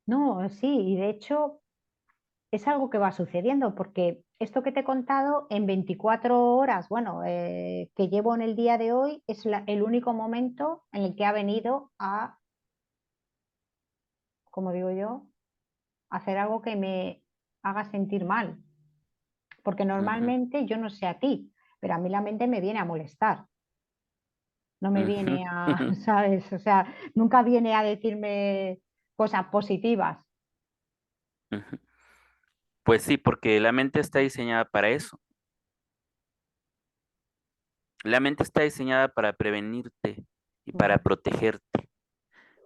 S1: No, sí, y de hecho es algo que va sucediendo, porque esto que te he contado en 24 horas, bueno, que llevo en el día de hoy, es el único momento en el que ha venido a, como digo yo, hacer algo que me haga sentir mal. Porque
S2: Ujú,
S1: normalmente yo no sé a ti, pero a mí la mente me viene a molestar, no me
S2: ujú,
S1: viene a, ¿sabes? O sea, nunca viene a decirme cosas positivas.
S2: ujú. Pues sí, porque la mente está diseñada para eso. La mente está diseñada para prevenirte y para
S1: Ujú.
S2: protegerte,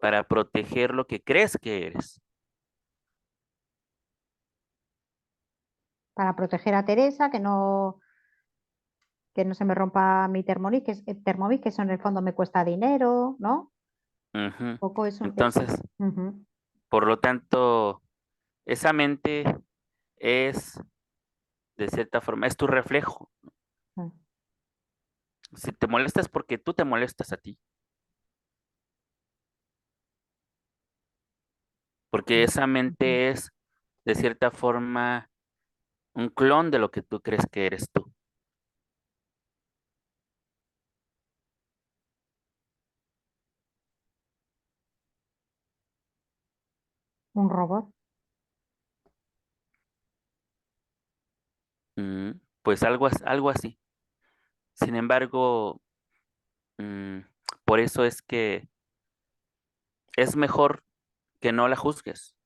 S2: para proteger lo que crees que eres.
S1: Para proteger a Teresa, que no se me rompa mi Thermomix, que eso en el fondo me cuesta dinero, ¿no?
S2: Ujú.
S1: Un poco eso es.
S2: Entonces,
S1: Ujú,
S2: por lo tanto, esa mente es, de cierta forma, es tu reflejo.
S1: ujú,
S2: Si te molestas porque tú te molestas a ti, porque esa
S1: ujú.
S2: mente es, de cierta forma, un clon de lo que tú crees que eres tú.
S1: Un robot.
S2: Pues algo, algo así. Sin embargo, mm, por eso es que es mejor que no la juzgues,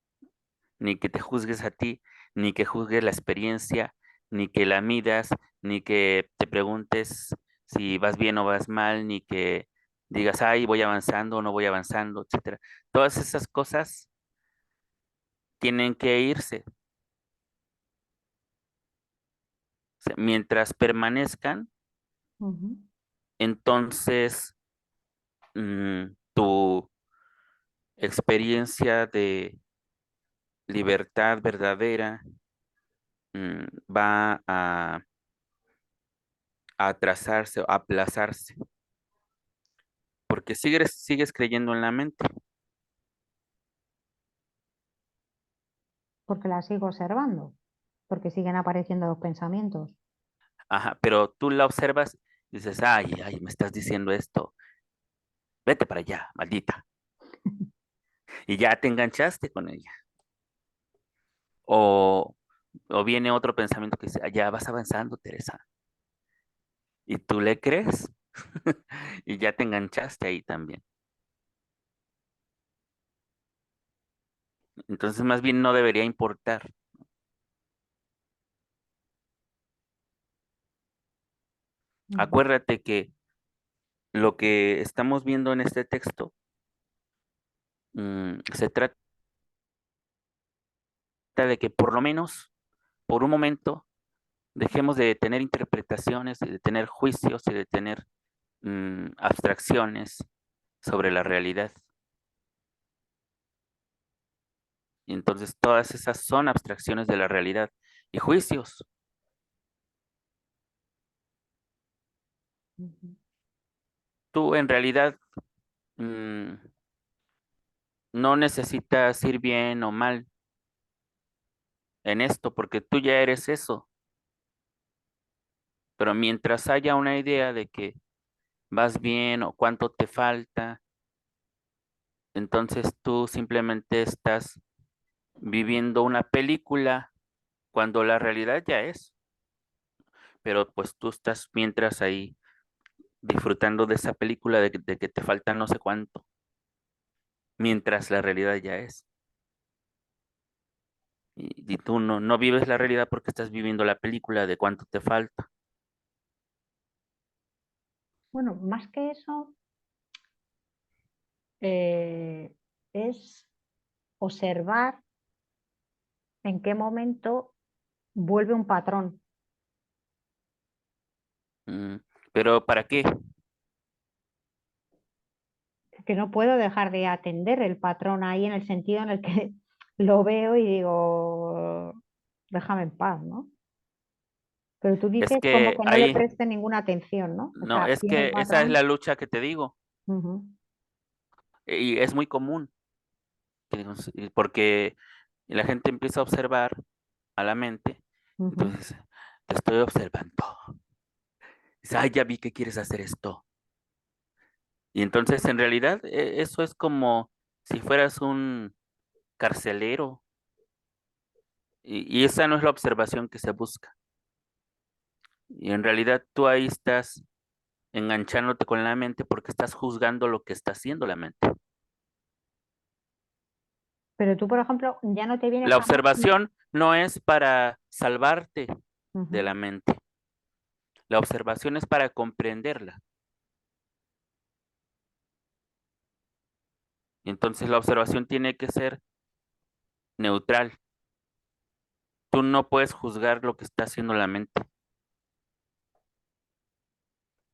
S2: ni que te juzgues a ti, ni que juzgues la experiencia, ni que la midas, ni que te preguntes si vas bien o vas mal, ni que digas, ay, voy avanzando o no voy avanzando, etcétera. Todas esas cosas tienen que irse. O sea, mientras permanezcan,
S1: Ujú.
S2: entonces tu experiencia de libertad verdadera va a atrasarse o aplazarse, porque sigues creyendo en la mente.
S1: Porque la sigo observando, porque siguen apareciendo los pensamientos.
S2: Ajá, pero tú la observas y dices, ay, me estás diciendo esto, vete para allá, maldita. Y ya te enganchaste con ella. O, o viene otro pensamiento que dice, ya vas avanzando, Teresa. Y tú le crees y ya te enganchaste ahí también. Entonces, más bien no debería importar.
S1: Ujú.
S2: Acuérdate que lo que estamos viendo en este texto se trata de que por lo menos por un momento dejemos de tener interpretaciones y de tener juicios y de tener abstracciones sobre la realidad. Y entonces todas esas son abstracciones de la realidad y juicios.
S1: Ujú.
S2: Tú en realidad no necesitas ir bien o mal en esto porque tú ya eres eso. Pero mientras haya una idea de que vas bien o cuánto te falta, entonces tú simplemente estás viviendo una película cuando la realidad ya es. Pero pues tú estás mientras ahí disfrutando de esa película de que te falta no sé cuánto, mientras la realidad ya es. Y tú no vives la realidad porque estás viviendo la película de cuánto te falta.
S1: Bueno, más que eso, eh, es observar en qué momento vuelve un patrón.
S2: Mm, Pero ¿para qué?
S1: Que no puedo dejar de atender el patrón ahí en el sentido en el que lo veo y digo, déjame en paz, ¿no? Pero tú
S2: Es
S1: dices como
S2: que
S1: que no le
S2: ahí,
S1: preste ninguna atención, ¿no? O
S2: no,
S1: sea,
S2: es
S1: viene el
S2: que esa es
S1: patrón.
S2: la lucha que te digo.
S1: Ujú,
S2: Y es muy común, te digo, sí, porque la gente empieza a observar a la mente,
S1: ujú.
S2: entonces te estoy observando. Dice, ay, ya vi que quieres hacer esto. Y entonces en realidad eso es como si fueras un carcelero. Y esa no es la observación que se busca. Y en realidad tú ahí estás enganchándote con la mente porque estás juzgando lo que está haciendo la mente.
S1: Pero tú, por ejemplo, ya no te viene
S2: La
S1: jamás.
S2: observación no es para salvarte de
S1: Ujú.
S2: la mente. La observación es para comprenderla. Y entonces la observación tiene que ser neutral. Tú no puedes juzgar lo que está haciendo la mente,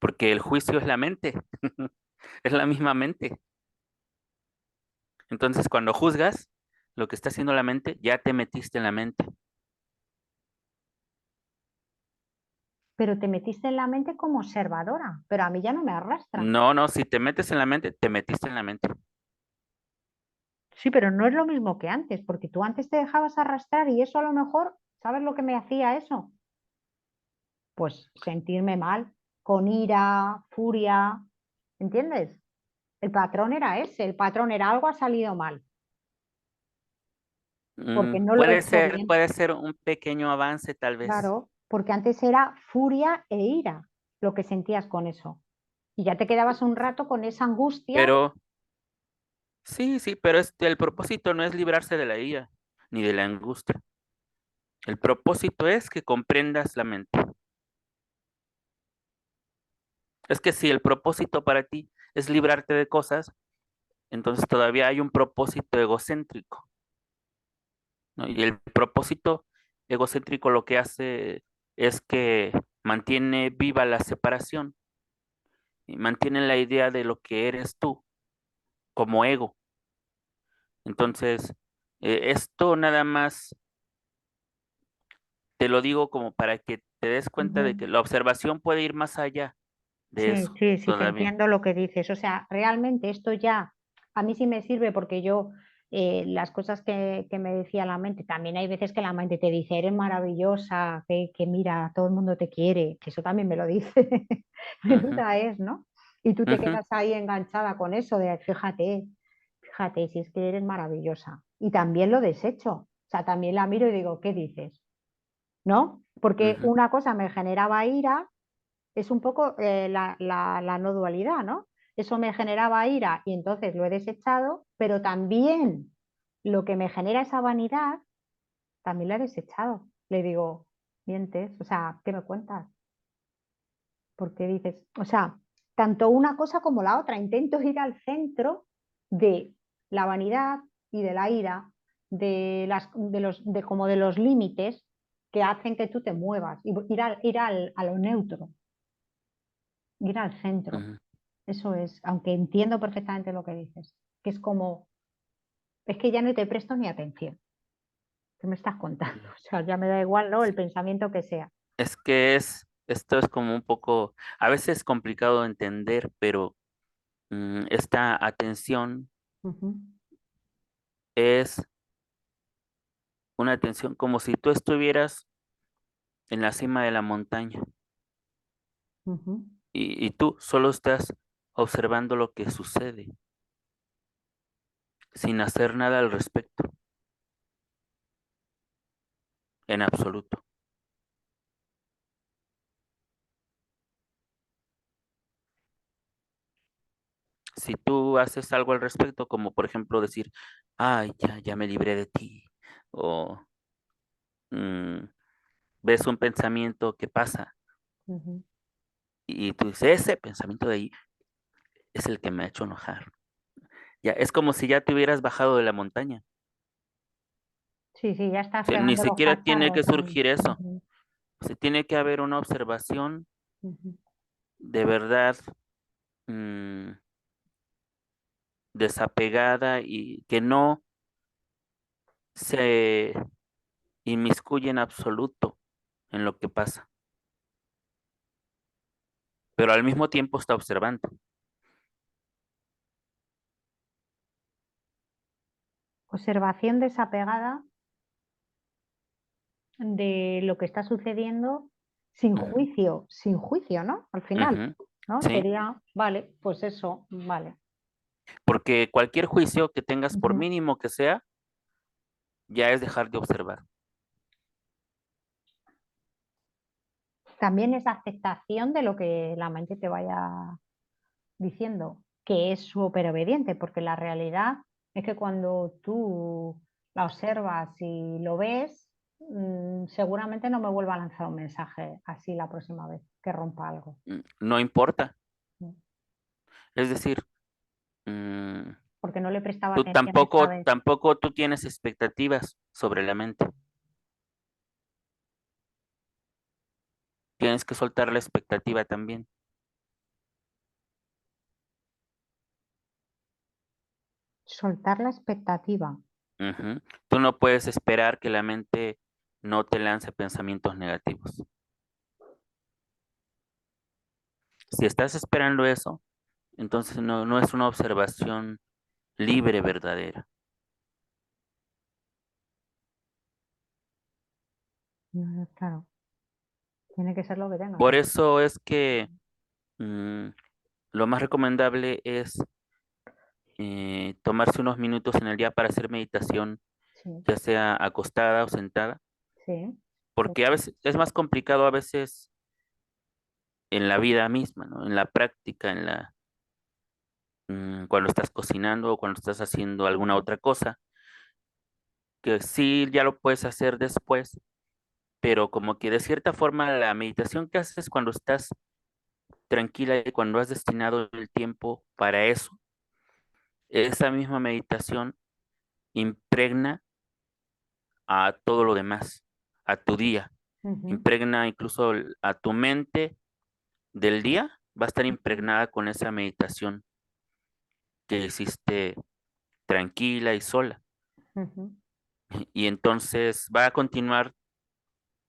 S2: porque el juicio es la mente, es la misma mente. Entonces cuando juzgas lo que está haciendo la mente, ya te metiste en la mente.
S1: Pero te metiste en la mente como observadora, pero a mí ya no me arrastra.
S2: No, si te metes en la mente, te metiste en la mente.
S1: Sí, pero no es lo mismo que antes, porque tú antes te dejabas arrastrar y eso a lo mejor, ¿sabes lo que me hacía eso? Pues sentirme mal, con ira, furia, ¿entiendes? El patrón era ese, el patrón era algo ha salido mal, porque no lo he hecho bien.
S2: Puede ser un pequeño avance tal vez,
S1: Claro, porque antes era furia e ira lo que sentías con eso. Y ya te quedabas un rato con esa angustia,
S2: pero sí, pero el propósito no es librarse de la ira ni de la angustia. El propósito es que comprendas la mente. Es que si el propósito para ti es librarte de cosas, entonces todavía hay un propósito egocéntrico, ¿no? Y el propósito egocéntrico lo que hace es que mantiene viva la separación y mantienen la idea de lo que eres tú como ego. Entonces, esto nada más te lo digo como para que te des cuenta de
S1: Ujú.
S2: que la observación puede ir más allá de
S1: Sí,
S2: eso
S1: sí, sí, te
S2: todavía.
S1: entiendo lo que dices. O sea, realmente esto ya a mí sí me sirve porque yo las cosas que me decía la mente, también hay veces que la mente te dice, eres maravillosa, que mira, todo el mundo te quiere, que eso también me lo dice.
S2: Ujú,
S1: Menuda es, ¿no? Y tú te
S2: ujú,
S1: quedas ahí enganchada con eso de, fíjate, fíjate, si es que eres maravillosa. Y también lo desecho. O sea, también la miro y digo, ¿qué dices? ¿No? Porque
S2: ujú,
S1: una cosa me generaba ira, es un poco la no dualidad, ¿no? Eso me generaba ira y entonces lo he desechado, pero también lo que me genera esa vanidad, también la he desechado. Le digo, mientes, o sea, ¿qué me cuentas? Porque dices, o sea, tanto una cosa como la otra, intento ir al centro de la vanidad y de la ira, como de los límites que hacen que tú te muevas, y a lo neutro, ir al centro.
S2: ujú.
S1: Eso es, aunque entiendo perfectamente lo que dices, que es como, es que ya no te presto ni atención. ¿Qué me estás contando? O sea, ya me da igual, ¿no? El pensamiento que sea.
S2: Es que esto es como un poco, a veces complicado de entender, pero esta atención
S1: Ujú,
S2: es una atención como si tú estuvieras en la cima de la montaña
S1: ujú.
S2: y tú solo estás observando lo que sucede sin hacer nada al respecto, en absoluto. Si tú haces algo al respecto, como por ejemplo decir, ay, ya me libré de ti, o mm, ves un pensamiento que pasa
S1: Ujú.
S2: y tú dices, ese pensamiento de ahí es el que me ha hecho enojar. Ya, es como si ya te hubieras bajado de la montaña.
S1: Sí, sí, ya estás
S2: O sea, ni
S1: pegando los
S2: siquiera tiene que
S1: cacharros ahí.
S2: surgir eso.
S1: Ujú,
S2: Se tiene que haber una observación
S1: ujú.
S2: de verdad mm, desapegada y que no se inmiscuye en absoluto en lo que pasa, pero al mismo tiempo está observando.
S1: Observación desapegada de lo que está sucediendo
S2: Ujú,
S1: sin juicio, ¿no? Al final,
S2: ujú,
S1: ¿no?
S2: sí,
S1: Sería, vale, pues eso, vale.
S2: porque cualquier juicio que tengas, por
S1: Ujú.
S2: mínimo que sea, ya es dejar de observar.
S1: También es aceptación de lo que la mente te vaya diciendo, que es súper obediente, porque la realidad es que cuando tú la observas y lo ves, seguramente no me vuelva a lanzar un mensaje así la próxima vez que rompa algo.
S2: No importa.
S1: Mm.
S2: Es decir, mm,
S1: Porque no le prestaba
S2: tú
S1: atención esta vez.
S2: tampoco tú tienes expectativas sobre la mente. Tienes que soltar la expectativa también.
S1: Soltar la expectativa.
S2: Ujú. Tú no puedes esperar que la mente no te lance pensamientos negativos. Si estás esperando eso, entonces no es una observación libre, verdadera.
S1: Claro, tiene que ser lo que tenga que
S2: Por
S1: ser.
S2: eso es que mm, lo más recomendable es tomarse unos minutos en el día para hacer meditación,
S1: Sí,
S2: ya sea acostada o sentada,
S1: sí, sí.
S2: porque a veces es más complicado a veces en la vida misma, ¿no? En la práctica, cuando estás cocinando o cuando estás haciendo alguna
S1: Ujú,
S2: otra cosa, que sí ya lo puedes hacer después, pero como que de cierta forma la meditación que haces cuando estás tranquila y cuando has destinado el tiempo para eso, esa misma meditación impregna a todo lo demás, a tu día,
S1: ujú,
S2: impregna incluso a tu mente del día va a estar impregnada con esa meditación que hiciste tranquila y sola.
S1: Ujú.
S2: Y entonces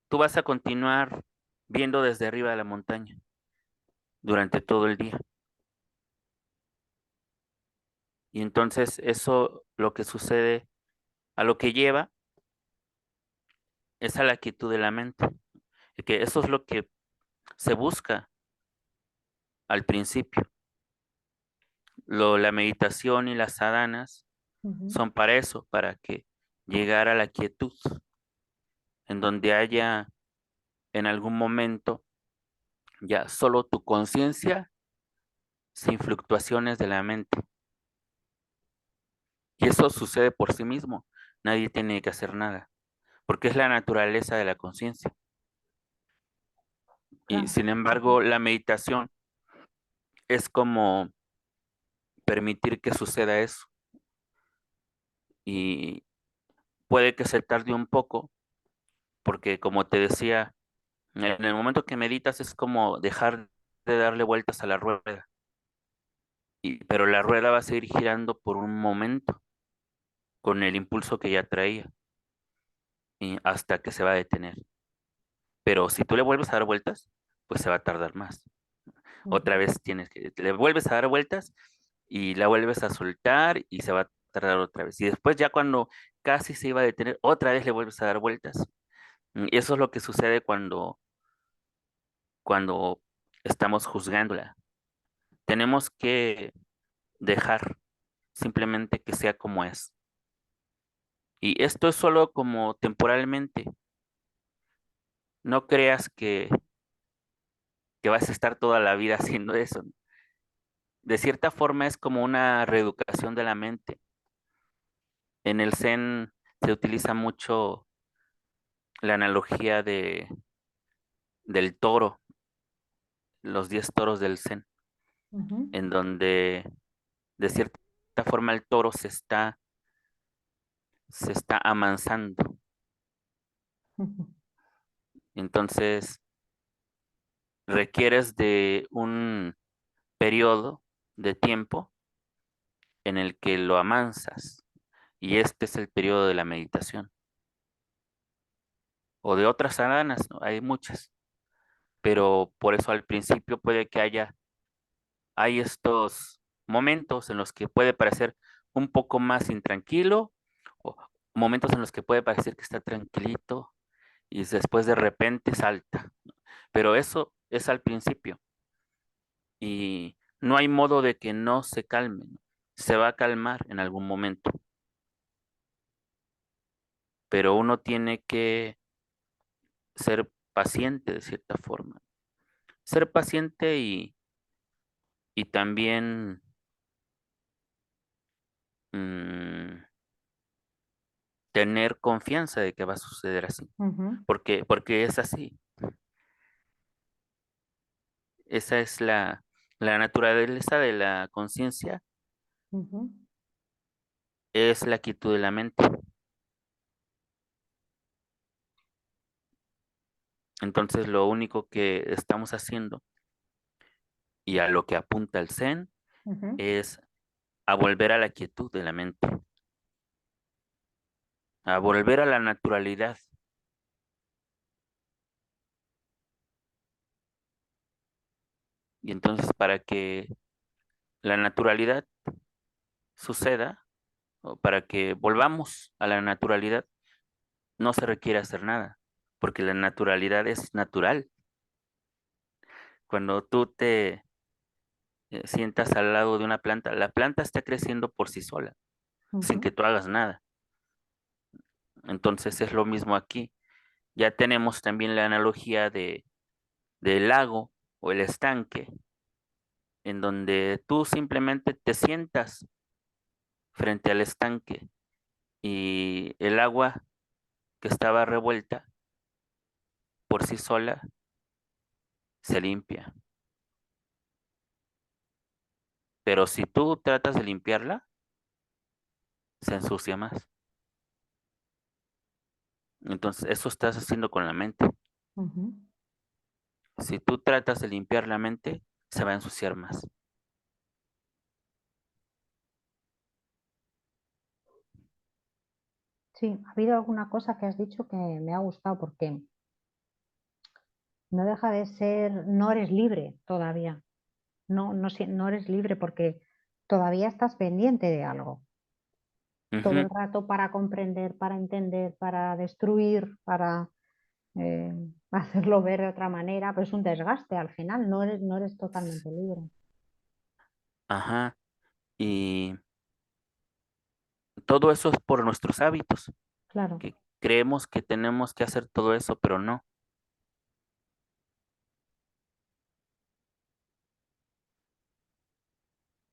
S2: tú vas a continuar viendo desde arriba de la montaña durante todo el día. Y entonces eso lo que sucede, a lo que lleva, es a la quietud de la mente. Y que eso es lo que se busca al principio. La meditación y las sadhanas
S1: Ujú.
S2: son para eso, para que llegar a la quietud, en donde haya en algún momento ya solo tu conciencia sin fluctuaciones de la mente. Y eso sucede por sí mismo. Nadie tiene que hacer nada, porque es la naturaleza de la conciencia. Y
S1: Claro.
S2: sin embargo, la meditación es como permitir que suceda eso. Y puede que se tarde un poco, porque como te decía, en el momento que meditas es como dejar de darle vueltas a la rueda. Pero la rueda va a seguir girando por un momento con el impulso que ya traía y hasta que se va a detener. Pero si tú le vuelves a dar vueltas, pues se va a tardar más. Otra
S1: Ujú.
S2: vez le vuelves a dar vueltas y la vuelves a soltar y se va a tardar otra vez. Y después ya cuando casi se iba a detener, otra vez le vuelves a dar vueltas. Y eso es lo que sucede cuando estamos juzgándola. Tenemos que dejar simplemente que sea como es. Y esto es solo como temporalmente. No creas que vas a estar toda la vida haciendo eso. De cierta forma es como una reeducación de la mente. En el Zen se utiliza mucho la analogía del toro, los 10 toros del Zen,
S1: Ujú.
S2: en donde de cierta forma el toro se está amansando.
S1: Ujú.
S2: Entonces requieres de un periodo de tiempo en el que lo amansas. Y este es el periodo de la meditación. O de otras sadhanas, ¿no? Hay muchas. Pero por eso al principio puede que hay estos momentos en los que puede parecer un poco más intranquilo, o momentos en los que puede parecer que está tranquilito y después de repente salta. Pero eso es al principio y no hay modo de que no se calme, ¿no? Se va a calmar en algún momento, pero uno tiene que ser paciente de cierta forma. Ser paciente y también mm, tener confianza de que va a suceder así,
S1: Ujú.
S2: porque es así. Esa es la naturaleza de la conciencia,
S1: Ujú.
S2: es la quietud de la mente. Entonces, lo único que estamos haciendo y a lo que apunta el Zen
S1: Ujú.
S2: es a volver a la quietud de la mente, a volver a la naturalidad. Y entonces, para que la naturalidad suceda, o para que volvamos a la naturalidad, no se requiere hacer nada, porque la naturalidad es natural. Cuando tú te sientas al lado de una planta, la planta está creciendo por sí sola, sin
S1: Ujú.
S2: que tú hagas nada. Entonces es lo mismo aquí. Ya tenemos también la analogía del lago o el estanque, en donde tú simplemente te sientas frente al estanque y el agua que estaba revuelta por sí sola se limpia. Pero si tú tratas de limpiarla, se ensucia más. Entonces, eso estás haciendo con la mente.
S1: Ujú.
S2: Si tú tratas de limpiar la mente, se va a ensuciar más.
S1: Sí, ha habido alguna cosa que has dicho que me ha gustado porque no deja de ser, no eres libre todavía. No eres libre porque todavía estás pendiente de algo. Todo
S2: Ujú.
S1: el rato para comprender, para entender, para destruir, para eh, hacerlo ver de otra manera, pero es un desgaste al final, no eres totalmente libre.
S2: Ajá. Y todo eso es por nuestros hábitos,
S1: Claro.
S2: que creemos que tenemos que hacer todo eso, pero no.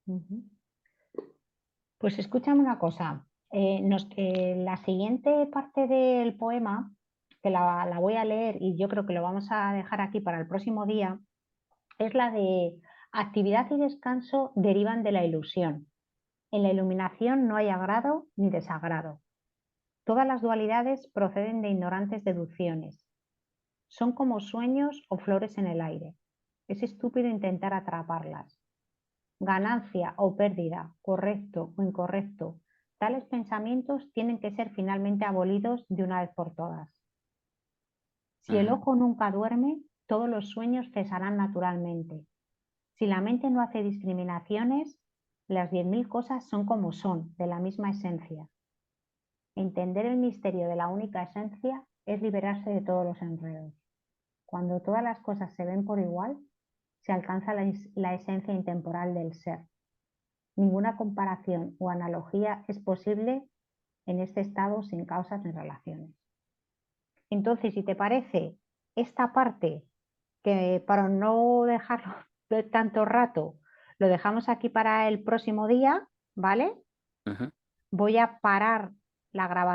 S1: Ujú. Pues escúchame una cosa. La siguiente parte del poema, que la voy a leer y yo creo que lo vamos a dejar aquí para el próximo día, es la de actividad y descanso derivan de la ilusión. En la iluminación no hay agrado ni desagrado. Todas las dualidades proceden de ignorantes deducciones. Son como sueños o flores en el aire. Es estúpido intentar atraparlas. Ganancia o pérdida, correcto o incorrecto, tales pensamientos tienen que ser finalmente abolidos de una vez por todas. Si el
S2: Ujú.
S1: ojo nunca duerme, todos los sueños cesarán naturalmente. Si la mente no hace discriminaciones, las 10.000 cosas son como son, de la misma esencia. Entender el misterio de la única esencia es liberarse de todos los enredos. Cuando todas las cosas se ven por igual, se alcanza la esencia intemporal del ser. Ninguna comparación o analogía es posible en este estado sin causas ni relaciones. Entonces, si te parece, esta parte, que para no dejarlo de tanto rato, lo dejamos aquí para el próximo día, ¿vale?
S2: Ujú.
S1: Voy a parar la grabación.